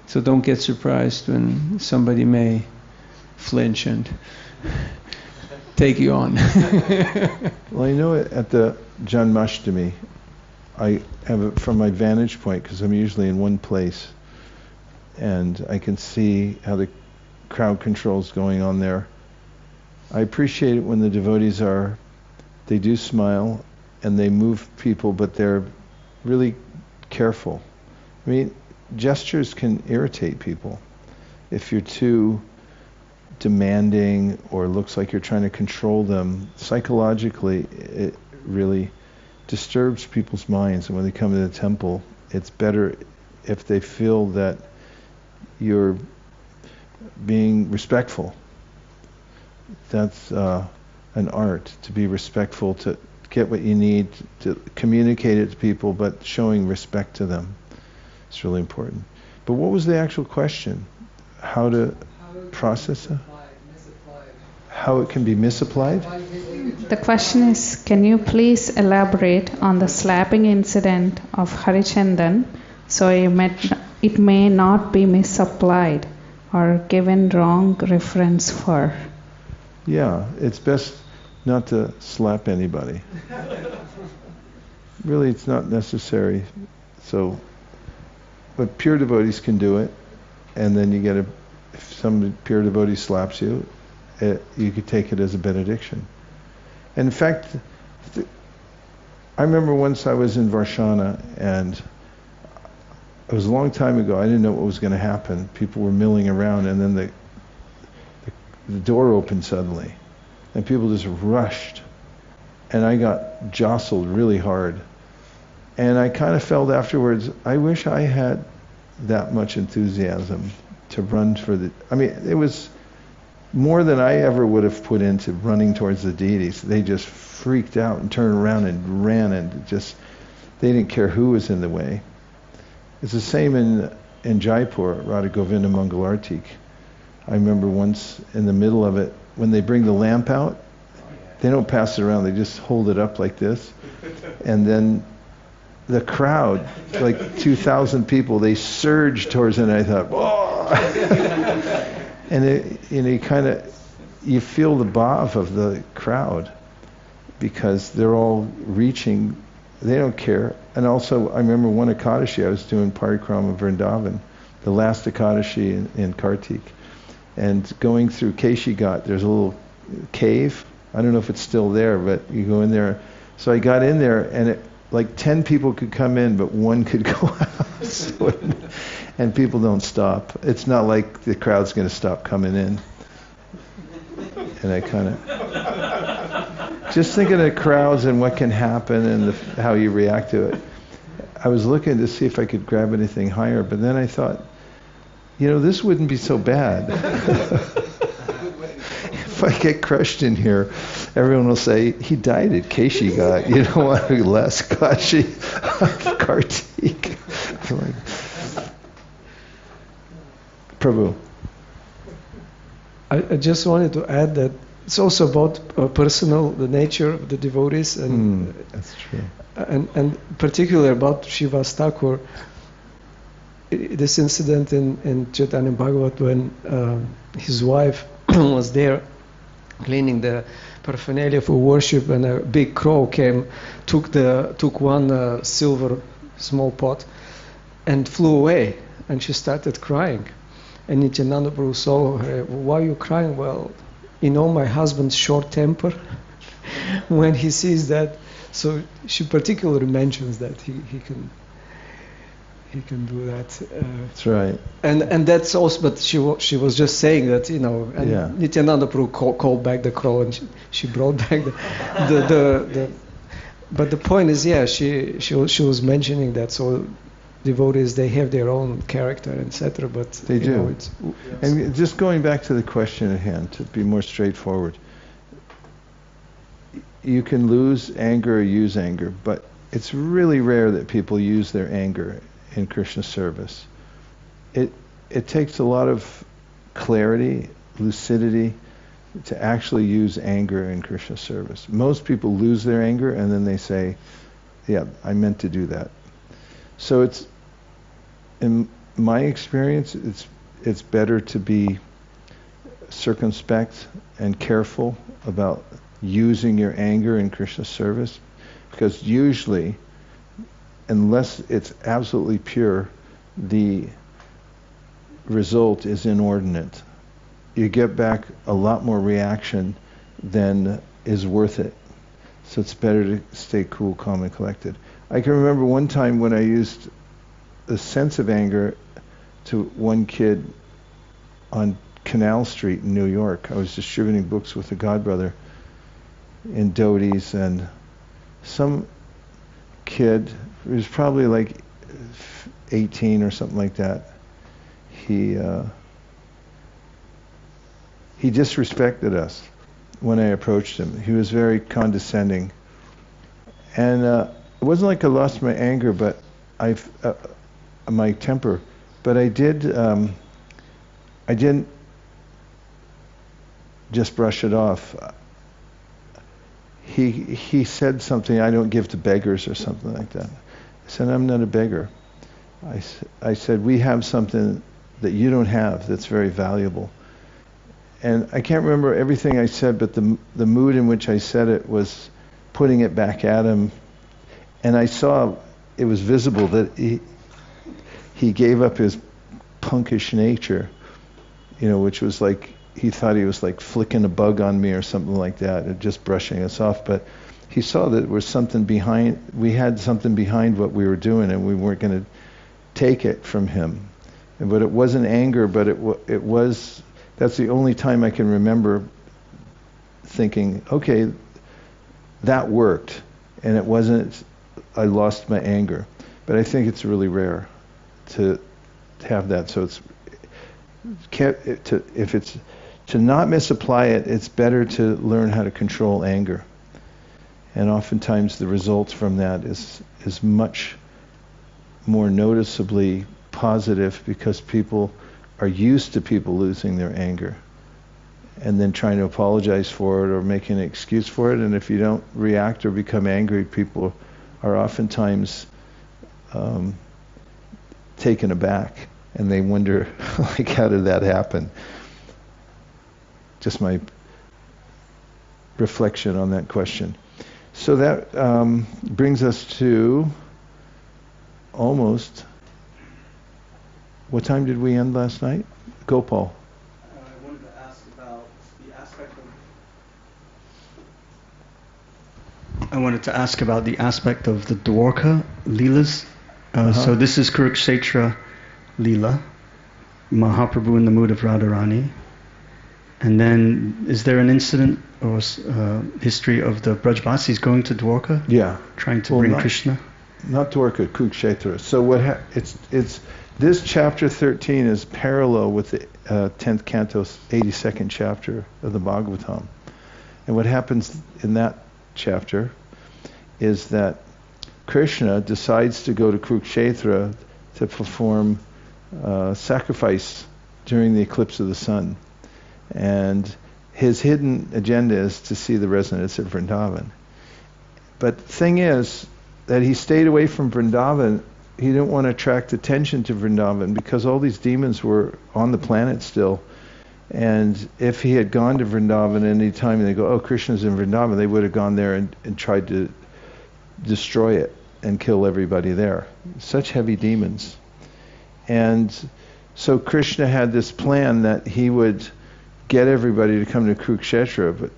Speaker 7: So don't get surprised when somebody may flinch and take you on.
Speaker 1: Well, at the Janmashtami, I have it from my vantage point, because I'm usually in one place. and I can see how the crowd control is going on there. I appreciate it when the devotees they do smile and they move people, but they're really careful. I mean, gestures can irritate people. If you're too demanding or looks like you're trying to control them, psychologically it really disturbs people's minds. And when they come to the temple, it's better if they feel that you're being respectful. That's an art, to be respectful, to get what you need, to communicate it to people, but showing respect to them. It's really important. But what was the actual question? How to process it? How it can be misapplied?
Speaker 4: The question is, can you please elaborate on the slapping incident of Harichandan so it may not be misapplied or given wrong reference for?
Speaker 1: Yeah, it's best not to slap anybody. Really, it's not necessary. So, but pure devotees can do it, and then you get if some pure devotee slaps you, you could take it as a benediction. And in fact, I remember once I was in Varshana, and it was a long time ago. I didn't know what was going to happen. People were milling around, and then the door opened suddenly, and people just rushed, and I got jostled really hard. And I kind of felt afterwards, I wish I had that much enthusiasm to run for it was more than I ever would have put into running towards the deities. They just freaked out and turned around and ran, and they didn't care who was in the way. It's the same in Jaipur, Radha Govinda Mangalartik. I remember once in the middle of it, when they bring the lamp out, they don't pass it around, they just hold it up like this. And then the crowd, like 2,000 people, they surged towards it, and I thought, oh! And you feel the bhav of the crowd, because they're all reaching, they don't care. And also, I remember one Ekadashi, I was doing Parikrama Vrindavan, the last Ekadashi in Kartik, and going through Keshi Ghat, there's a little cave. I don't know if it's still there, but you go in there. So I got in there, and like 10 people could come in, but one could go out. And people don't stop. It's not like the crowd's going to stop coming in. And I kind of just thinking of crowds and what can happen and how you react to it. I was looking to see if I could grab anything higher, but then I thought, this wouldn't be so bad. If I get crushed in here, everyone will say, he died at Keshi Ghat. You don't want to be less Kashi of Kartik. Prabhu.
Speaker 5: I just wanted to add that it's also about the nature of the devotees, and
Speaker 1: that's true.
Speaker 5: And particularly about Srivas Thakur. This incident in Chaitanya Bhagavat, when his wife was there cleaning the paraphernalia for worship, and a big crow came, took one silver small pot, and flew away, and she started crying. And Nityananda Prabhu saw her, why are you crying? Well, my husband's short temper. When he sees that, so she particularly mentions that he can do that.
Speaker 1: That's right.
Speaker 5: And that's also, but she was just saying that, and Nityananda Prabhu called back the crow, and she brought back the but the point is, she was mentioning that, so devotees, they have their own character, etc. But
Speaker 1: they do. And just going back to the question at hand, to be more straightforward, you can lose anger or use anger, but it's really rare that people use their anger in Krishna service. It takes a lot of clarity, lucidity, to actually use anger in Krishna service. Most people lose their anger and then they say, yeah, I meant to do that. So it's, in my experience, it's better to be circumspect and careful about using your anger in Krishna service, because usually, unless it's absolutely pure, the result is inordinate. You get back a lot more reaction than is worth it. So it's better to stay cool, calm, and collected. I can remember one time when I used a sense of anger to one kid on Canal Street in New York. I was distributing books with a godbrother in Dodie's, and some kid, he was probably like 18 or something like that, he disrespected us when I approached him. He was very condescending. And it wasn't like I lost my anger, but my temper, but I didn't just brush it off. He said something, I don't give to beggars or something like that. I said, I'm not a beggar. I said, we have something that you don't have that's very valuable. And I can't remember everything I said, but the mood in which I said it was putting it back at him. And I saw it was visible that he gave up his punkish nature, which was like, he thought he was like flicking a bug on me or something like that, and just brushing us off. But he saw that there was something behind, we had something behind what we were doing, and we weren't going to take it from him. But it wasn't anger, but it was, that's the only time I can remember thinking, okay, that worked. And it wasn't, I lost my anger. But I think it's really rare to have that. So to not misapply it, it's better to learn how to control anger. And oftentimes the results from that is much more noticeably positive, because people are used to people losing their anger and then trying to apologize for it or making an excuse for it. And if you don't react or become angry, people are oftentimes taken aback, and they wonder, like, how did that happen? Just my reflection on that question. So that brings us to almost, what time did we end last night? Gopal.
Speaker 8: I wanted to ask about the aspect of the Dwarka Leelas. So this is Kurukshetra Leela, Mahaprabhu in the mood of Radharani. And then, is there an incident or history of the Brajbasis going to Dwarka?
Speaker 1: Yeah.
Speaker 8: Trying to bring Krishna?
Speaker 1: Not Dwarka, Kurukshetra. So it's this chapter 13 is parallel with the 10th canto, 82nd chapter of the Bhagavatam. And what happens in that chapter is that Krishna decides to go to Kurukshetra to perform sacrifice during the eclipse of the sun. And his hidden agenda is to see the residents of Vrindavan. But the thing is that he stayed away from Vrindavan. He didn't want to attract attention to Vrindavan because all these demons were on the planet still. And if he had gone to Vrindavan any time and they go, oh, Krishna's in Vrindavan, they would have gone there and tried to destroy it and kill everybody there. Such heavy demons. And so Krishna had this plan that he would get everybody to come to Kurukshetra, but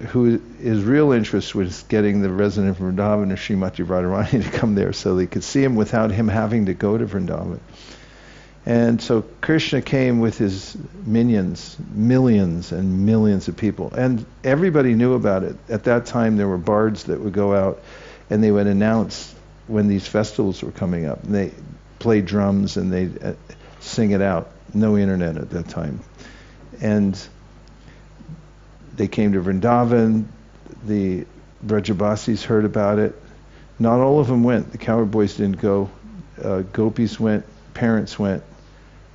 Speaker 1: his real interest was getting the resident of Vrindavan or Srimati Radharani to come there so they could see him without him having to go to Vrindavan. And so Krishna came with his minions, millions and millions of people. And everybody knew about it. At that time there were bards that would go out and they would announce when these festivals were coming up. And they played drums and they'd sing it out. No internet at that time. And they came to Vrindavan. The Brajabasis heard about it. Not all of them went. The cowherd boys didn't go. Gopis went. Parents went.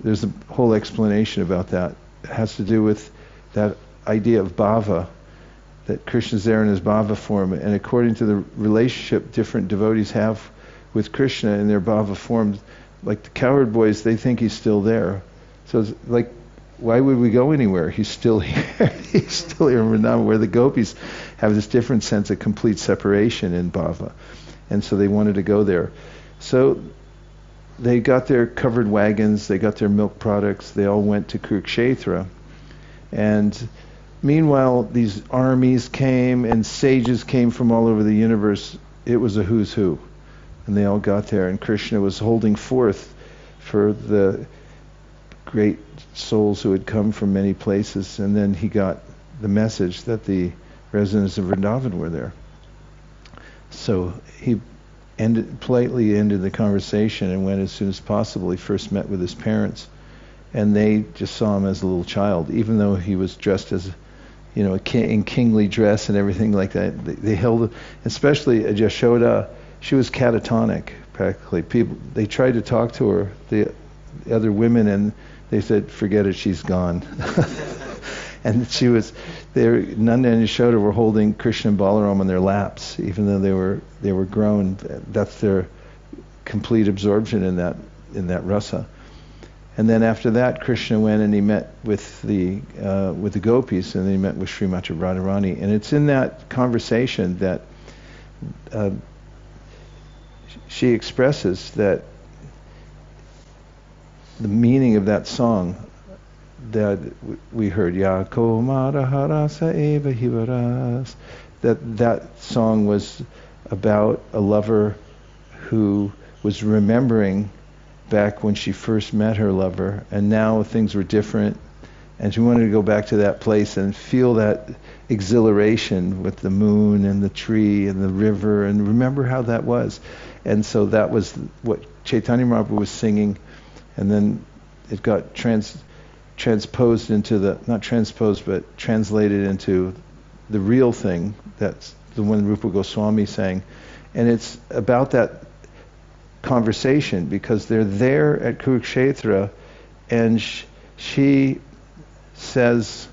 Speaker 1: There's a whole explanation about that. It has to do with that idea of bhava, that Krishna's there in his bhava form, and according to the relationship different devotees have with Krishna in their bhava form, like the cowherd boys, they think he's still there. So it's like, why would we go anywhere? He's still here. He's still here in Vrindavan, where the gopis have this different sense of complete separation in bhava. And so they wanted to go there. So they got their covered wagons, they got their milk products, they all went to Kurukshetra. And meanwhile, these armies came and sages came from all over the universe. It was a who's who. And they all got there, and Krishna was holding forth for the great souls who had come from many places. And then he got the message that the residents of Vrindavan were there. So he politely ended the conversation and went as soon as possible. He first met with his parents, and they just saw him as a little child, even though he was dressed as, in kingly dress and everything like that. They held, especially Yashoda, she was catatonic practically. They tried to talk to her, the other women, and they said, "Forget it, she's gone." And she was there. Nanda and Yashoda were holding Krishna and Balaram on their laps, even though they were grown. That's their complete absorption in that rasa. And then after that, Krishna went and he met with the gopis, and then he met with Srimati Radharani. And it's in that conversation that she expresses that the meaning of that song that we heard, Yako Maraharasa Eva Hivaras, that song was about a lover who was remembering back when she first met her lover, and now things were different, and she wanted to go back to that place and feel that exhilaration with the moon and the tree and the river, and remember how that was. And so that was what Chaitanya Mahaprabhu was singing, and then it got transposed into not transposed, but translated into the real thing. That's the one Rupa Goswami sang. And it's about that conversation, because they're there at Kurukshetra, and she says,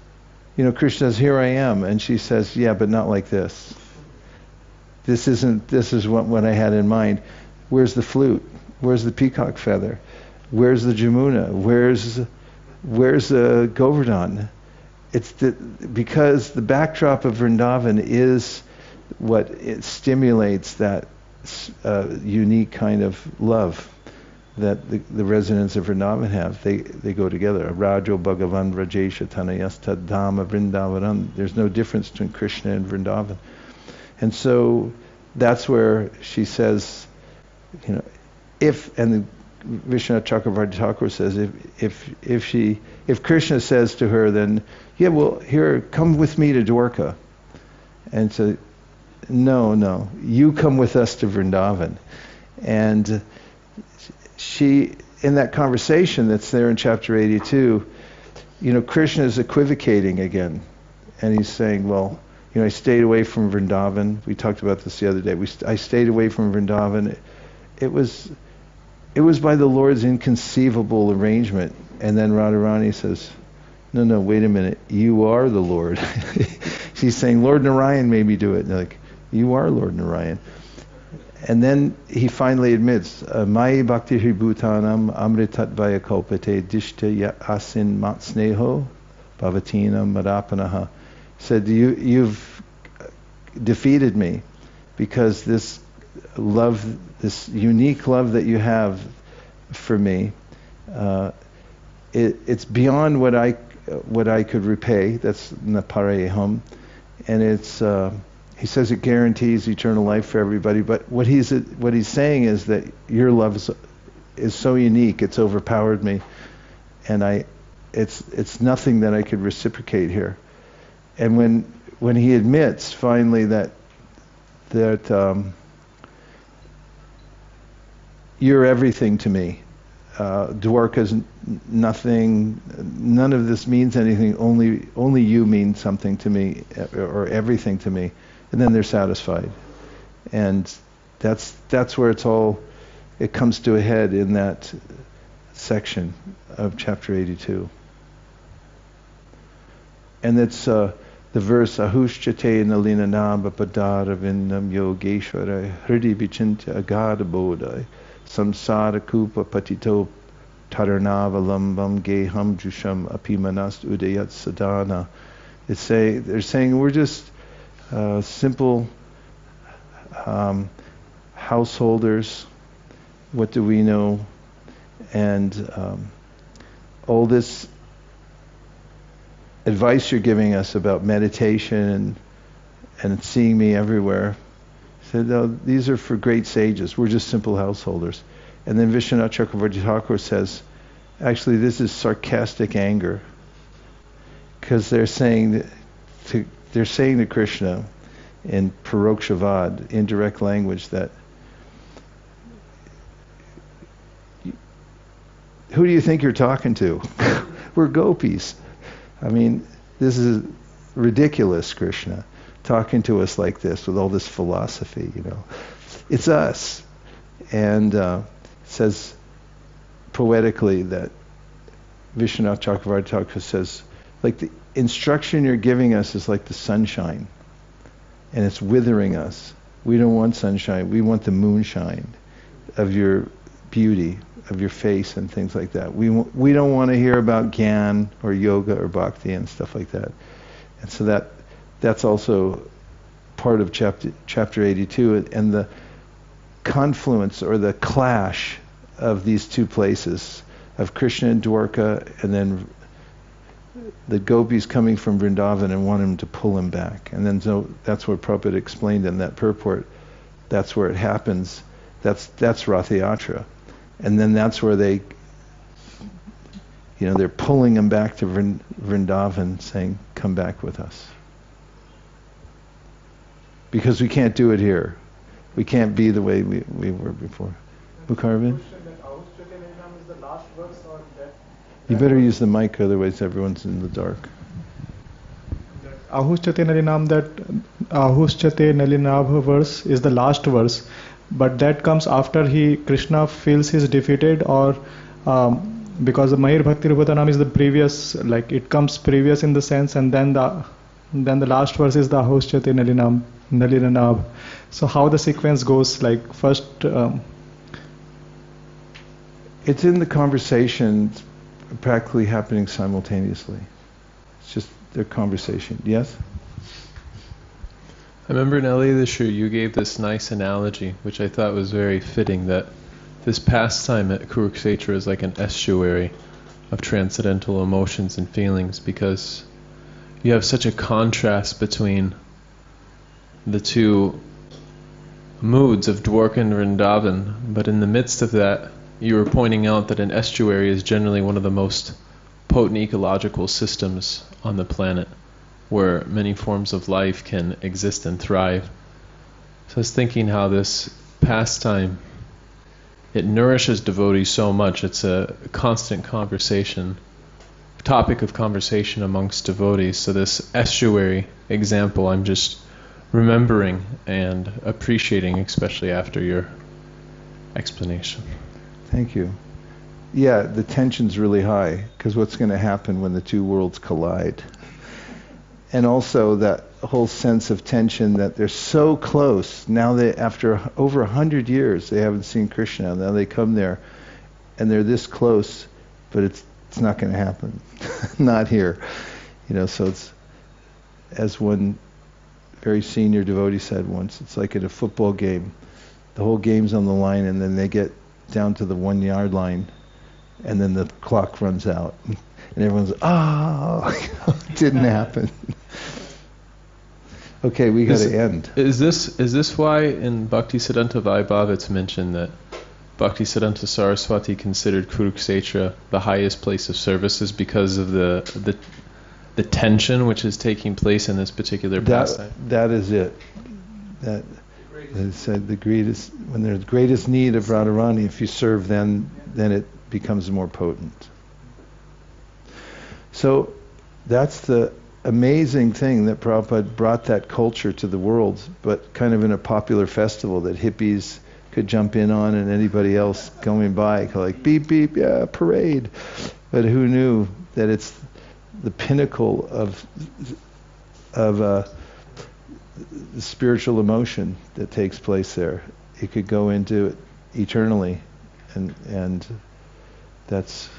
Speaker 1: Krishna says, "Here I am," and she says, "Yeah, but not like this. This is what I had in mind. Where's the flute? Where's the peacock feather? Where's the Jamuna? Where's the Govardhan?" It's because the backdrop of Vrindavan is what it stimulates that unique kind of love that the residents of Vrindavan have. They go together. Rajo Bhagavan Rajesha Tanayasta Dhamma Vrindavanam. There's no difference between Krishna and Vrindavan. And so that's where she says, and Vishwanath Chakravarti Thakur says, if Krishna says to her, then, "Yeah, well, here, come with me to Dwarka," and so, no, you come with us to Vrindavan. And she, in that conversation that's there in chapter 82, Krishna is equivocating again, and he's saying, well, I stayed away from Vrindavan. We talked about this the other day. I stayed away from Vrindavan. It was by the Lord's inconceivable arrangement. And then Radharani says, no, wait a minute. You are the Lord. She's saying, Lord Narayan made me do it. And they're like, you are Lord Narayan. And then he finally admits, Mai bhakti bhutanam amritat vaya kalpate dishta ya asin mat sneho bhavatina madapanaha. Said, you've defeated me, because this love, this unique love that you have for me, it's beyond what I could repay. That's napareham, and it's he says it guarantees eternal life for everybody. But what he's saying is that your love is so unique, it's overpowered me, and it's nothing that I could reciprocate here. And when he admits finally that you're everything to me, Dwarka's nothing, none of this means anything, only you mean something to me, or everything to me, and then they're satisfied. And that's where it comes to a head in that section of chapter 82. And it's the verse, Ahushchate nalina naba padara vindam yogeshwara hridi vichintya agada bodai samsara kupa patito taranava geham jusham apimanast udayat sadhana. They're saying we're just simple householders. What do we know And all this advice you're giving us about meditation and seeing me everywhere, said, no, these are for great sages. We're just simple householders. And then Vishwanath Chakravarti Thakur says, actually, this is sarcastic anger, because they're saying to Krishna in parokshavad, indirect language, that who do you think you're talking to? We're gopis. I mean, this is ridiculous, Krishna, talking to us like this with all this philosophy, It's us. And says poetically that Vishwanath Chakravarti Thakur says, like the instruction you're giving us is like the sunshine, and it's withering us. We don't want sunshine. We want the moonshine of your beauty, of your face and things like that. We don't want to hear about Gyan or yoga or bhakti and stuff like that. And so that's also part of chapter 82, and the confluence or the clash of these two places, of Krishna and Dwarka, and then the gopis coming from Vrindavan and want him to pull him back. And then so that's what Prabhupada explained in that purport. That's where it happens. That's Rathayatra. And then that's where they're pulling him back to Vrindavan, saying, come back with us. Because we can't do it here. We can't be the way we were before. Mukharvin? You better use the mic, otherwise everyone's in the dark.
Speaker 2: Ahushchate Nalinam, that Ahushchate Nalinabha verse is the last verse, but that comes after Krishna feels he's defeated, or because the Mahir Bhakti Rupatanam is the previous, like it comes previous in the sense, and then the last verse is the Ahushchate Nalinabha. So how the sequence goes, like first...
Speaker 1: It's in the conversation, practically happening simultaneously. It's just their conversation. Yes?
Speaker 9: I remember in Elidashur you gave this nice analogy, which I thought was very fitting, that this pastime at Kurukshetra is like an estuary of transcendental emotions and feelings, because you have such a contrast between the two moods of Dwarka and Vrindavan, but in the midst of that, you were pointing out that an estuary is generally one of the most potent ecological systems on the planet, where many forms of life can exist and thrive. So I was thinking how this pastime, it nourishes devotees so much. It's a constant conversation, topic of conversation amongst devotees. So this estuary example, I'm just remembering and appreciating, especially after your explanation.
Speaker 1: Thank you. Yeah, the tension's really high, because what's going to happen when the two worlds collide? And also that whole sense of tension that they're so close. Now after over 100 years, they haven't seen Krishna. Now they come there, and they're this close, but it's not going to happen. Not here. So it's, as one very senior devotee said once, it's like at a football game. The whole game's on the line, and then they get down to the 1 yard line, and then the clock runs out, and everyone's, it didn't happen. Okay, we got to end.
Speaker 9: Is this why in Bhaktisiddhanta Vaibhava it's mentioned that Bhaktisiddhanta Saraswati considered Kurukshetra the highest place of services, because of the tension which is taking place in this particular pastime?
Speaker 1: That is it. That it said when there's greatest need of Radharani, if you serve, then it becomes more potent. So that's the amazing thing, that Prabhupada brought that culture to the world, but kind of in a popular festival that hippies could jump in on, and anybody else going by like beep beep, yeah, parade. But who knew that it's the pinnacle of the spiritual emotion that takes place there. It could go into it eternally, and that's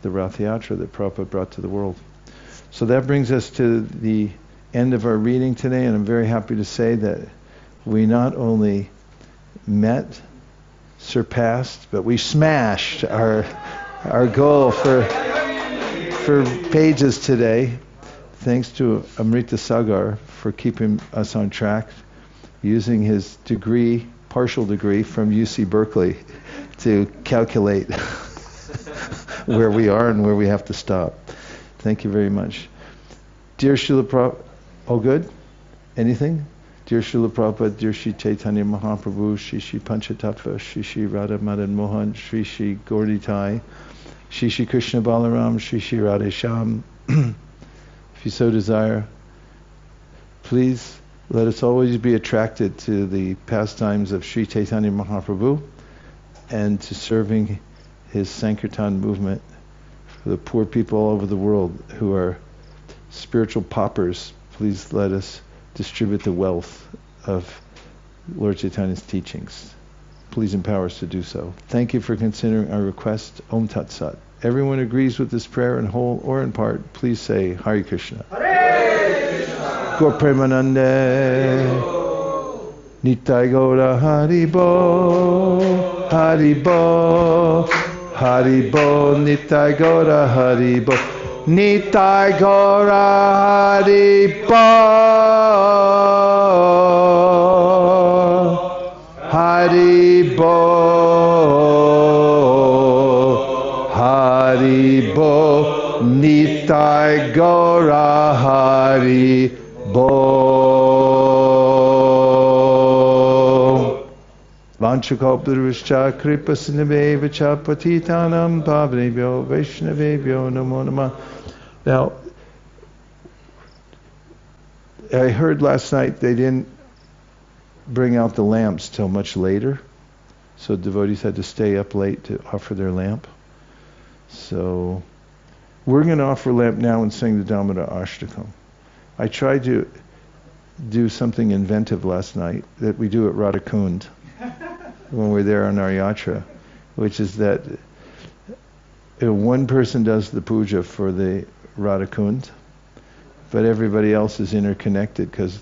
Speaker 1: the Rathayatra that Prabhupada brought to the world. So that brings us to the end of our reading today, and I'm very happy to say that we not only met, surpassed, but we smashed our Our goal for pages today, thanks to Amrita Sagar for keeping us on track, using his degree, partial degree from UC Berkeley to calculate where we are and where we have to stop. Thank you very much. Dear Srila Prabhupada, all good? Anything? Dear Srila Prabhupada, dear Shri Chaitanya Mahaprabhu, Shri Shri Panchatattva, Shri Shri Radha Madan Mohan, Shri Shri Gaurditai, Shri Shri Krishna Balaram, Shri Shri Radhe Shyam. If you so desire, please let us always be attracted to the pastimes of Shri Chaitanya Mahaprabhu and to serving his Sankirtan movement for the poor people all over the world who are spiritual paupers. Please let us distribute the wealth of Lord Chaitanya's teachings. Please empower us to do so. Thank you for considering our request. Om Tat Sat. Everyone agrees with this prayer in whole or in part. Please say Hare Krishna. Hare Krishna. Gaur Premanande. Nitai Gaura Haribo. Haribo. Haribo. Nitai Gaura Haribo. Nitai Gaura Haribo. Haribo. Haribo. Nitai Gaura Haribo. Vanchakalpurvishcha kripasinaveva patitanam pavnebhyo vaishnavebhyo namo namah. Now, I heard last night they didn't bring out the lamps till much later, so devotees had to stay up late to offer their lamp. So we're going to offer lamp now and sing the Damodar Ashtakam. I tried to do something inventive last night that we do at Radhakund when we're there on our yatra, which is that one person does the puja for the Radhakund, but everybody else is interconnected because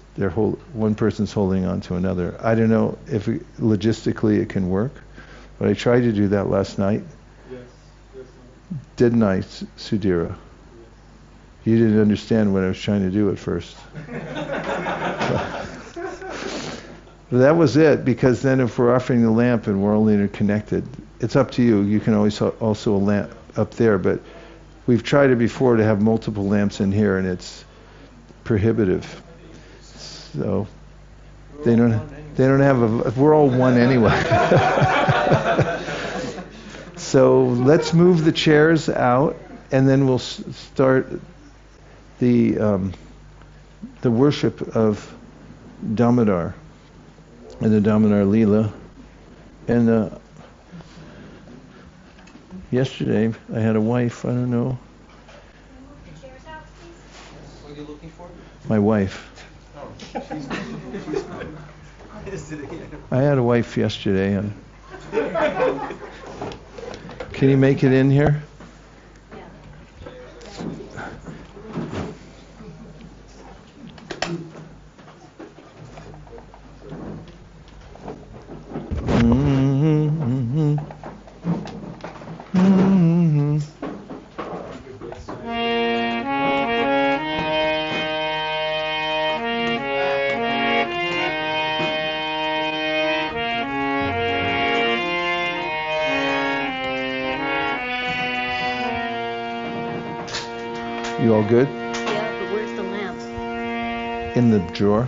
Speaker 1: one person's holding on to another. I don't know if logistically it can work, but I tried to do that last night. Yes. Didn't I, Sudhira? Yes. You didn't understand what I was trying to do at first. But that was it, because then if we're offering the lamp and we're only interconnected, it's up to you. You can always also a lamp up there, but we've tried it before to have multiple lamps in here, and it's prohibitive. So they don't have we're all one anyway. So let's move the chairs out, and then we'll start the worship of Damodar and the Damodar Leela. And yesterday I had a wife, I don't know. What are you looking for? My wife. I had a wife yesterday. Can you make it in here? You all good?
Speaker 10: Yeah, but where's the lamp?
Speaker 1: In the drawer.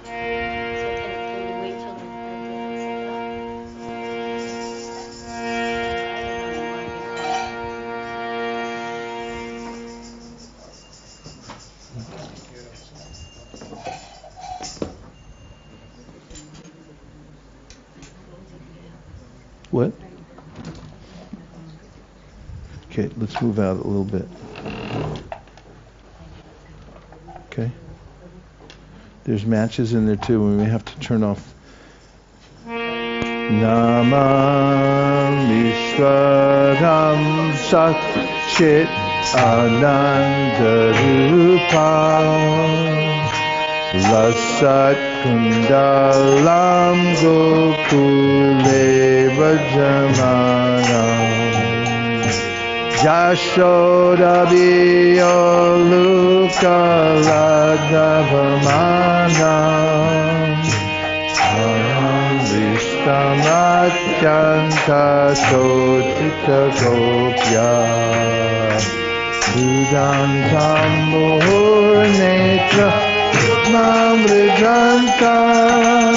Speaker 10: So can you wait till
Speaker 1: What? Okay, let's move out a little bit. Okay. There's matches in there too, and we have to turn off. Namam Vishwadam Sat Chit Ananda Rupam Lasat Kundalam Gokule Vajamanam Jashoda Biyo Luka Ladavamanam Vishtamachanta Sotita Gopya Sudantam Muhur Netra Mamrijantam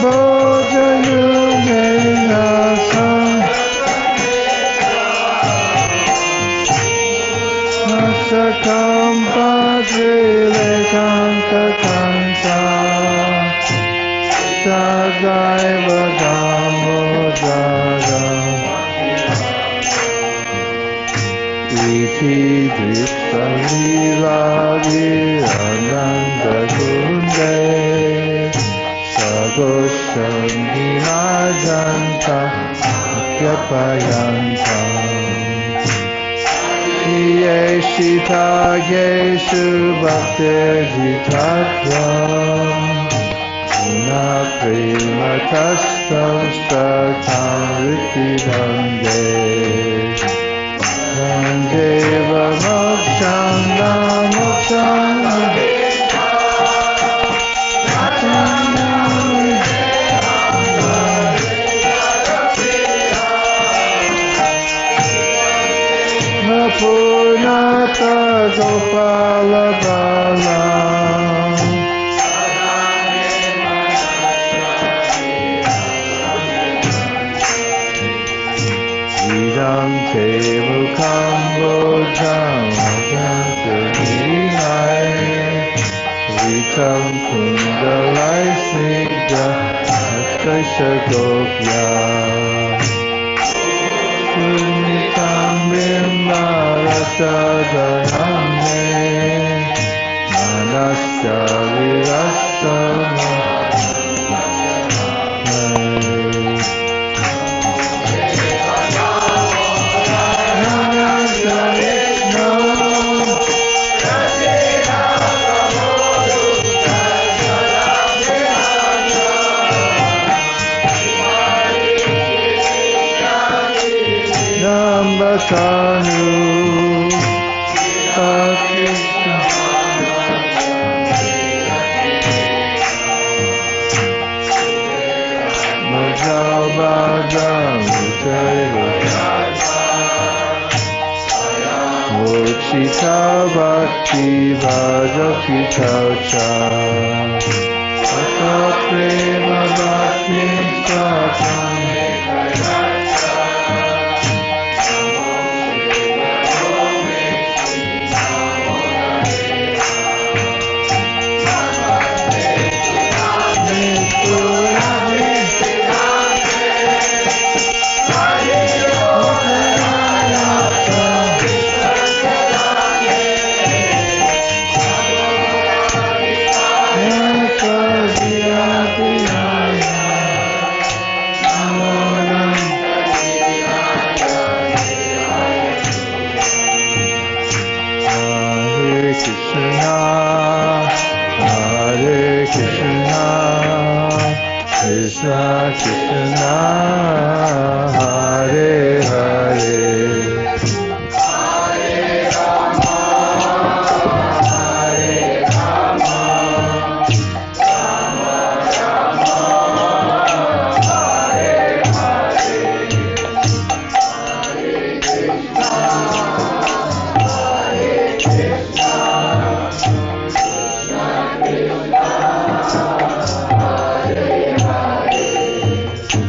Speaker 1: Bodha Yumenasam Masakam Padrilekanta Kanta Sadaiva Damodara Iti Drishta Lila Virananda Kunde Sagosham Vinajanta Akyapayanta Iye Shita Geshu Bhaktir Jitatvam Una Prima Tastam Statam Riti Bande Deva Mokshanda Mokshanda Purnata Gopala Bala Idam Te Mukam Bodham Jantanilai Vitam Kundalai Snigdha Astaisha Gopya Sunitam Bimbaratadaname Manasya Virastama Tanu Krishna Majabadam Mochita Bhakti Bhajapita Cha Ata Prema Bhakti Satam Krishna Krishna Hare Hare Hare Rama Hare Rama Rama Rama Hare Hare Hare Krishna Hare Krishna Krishna Krishna Hare Hare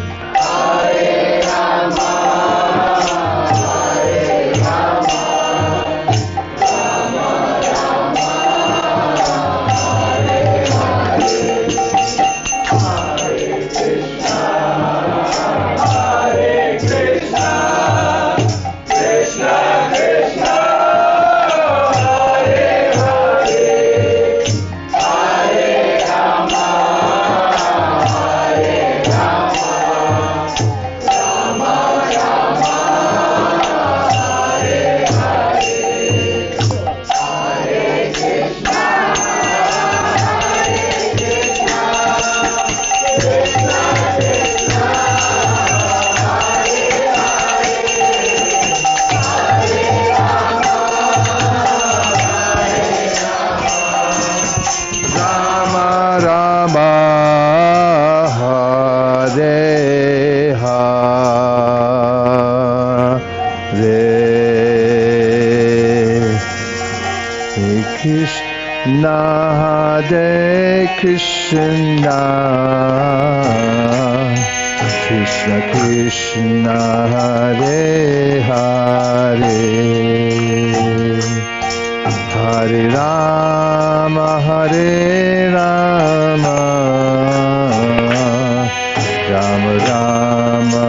Speaker 1: Krishna, Hare Krishna, Krishna Krishna, Hare Hare, Hare Rama, Hare Rama, Rama Rama,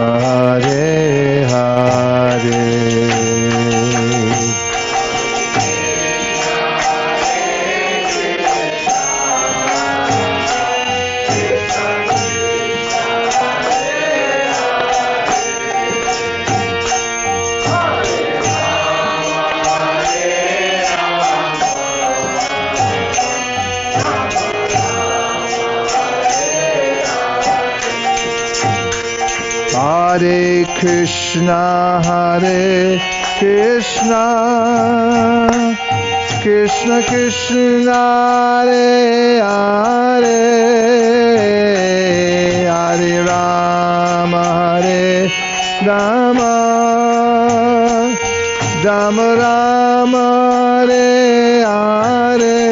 Speaker 1: Hare Hare. Hare Krishna, Hare Krishna, Krishna Krishna, Hare Hare, Hare Rama, Hare Rama, Rama Rama, Hare Hare.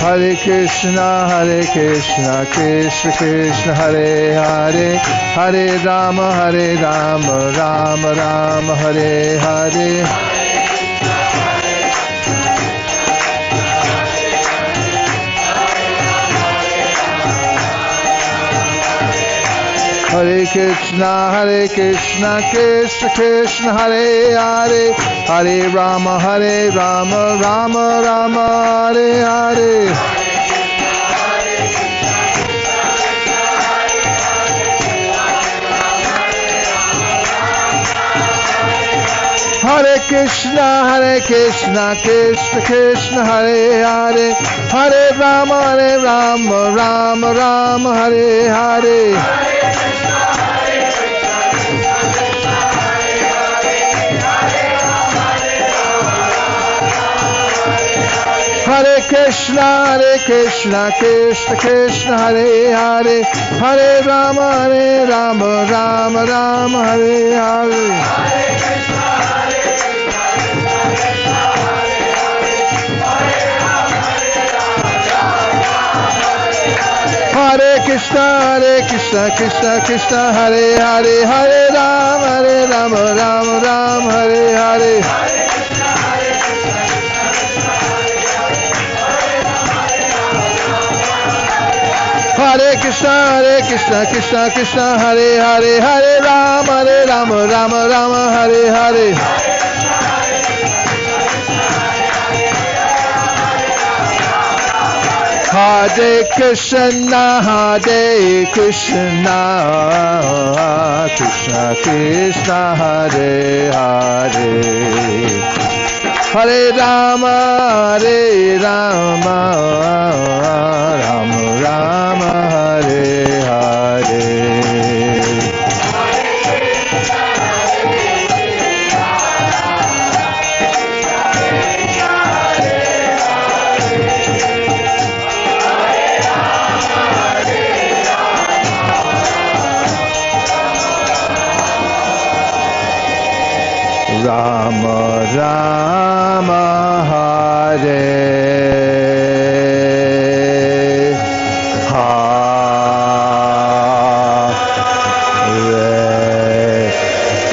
Speaker 1: Hare Krishna, Hare Krishna, Krishna Krishna, Hare Hare, Hare Rama, Hare Rama, Rama Rama, Hare Hare. Hare Krishna, Krishna Krishna, Hare Hare, Hare Rama, Rama Rama, Hare Hare. Hare Krishna, Krishna Krishna, Hare Hare, Hare Rama, Rama Rama, Hare Hare. Hare Krishna, Krishna Krishna, Hare Hare, Hare Rama, Rama Rama, Hare Hare. Hare Krishna, Krishna Krishna, Hare Hare, Hare Rama, Rama Rama, Hare Hare. Hare Krishna, Krishna Krishna, Hare Hare, Hare Rama, Rama Rama, Hare Hare. Hare Krishna, Krishna Hare Hare, Hare Rama, Rama Rama, Hare Hare. Hare Krishna, Krishna Krishna, Hare Hare, Hare Rama, Rama Rama, Hare Hare. Rama Rama, Hare Hare,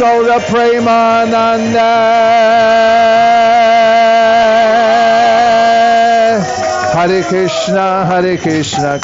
Speaker 1: Gaura Premananda. Hare Krishna, Krishna Krishna.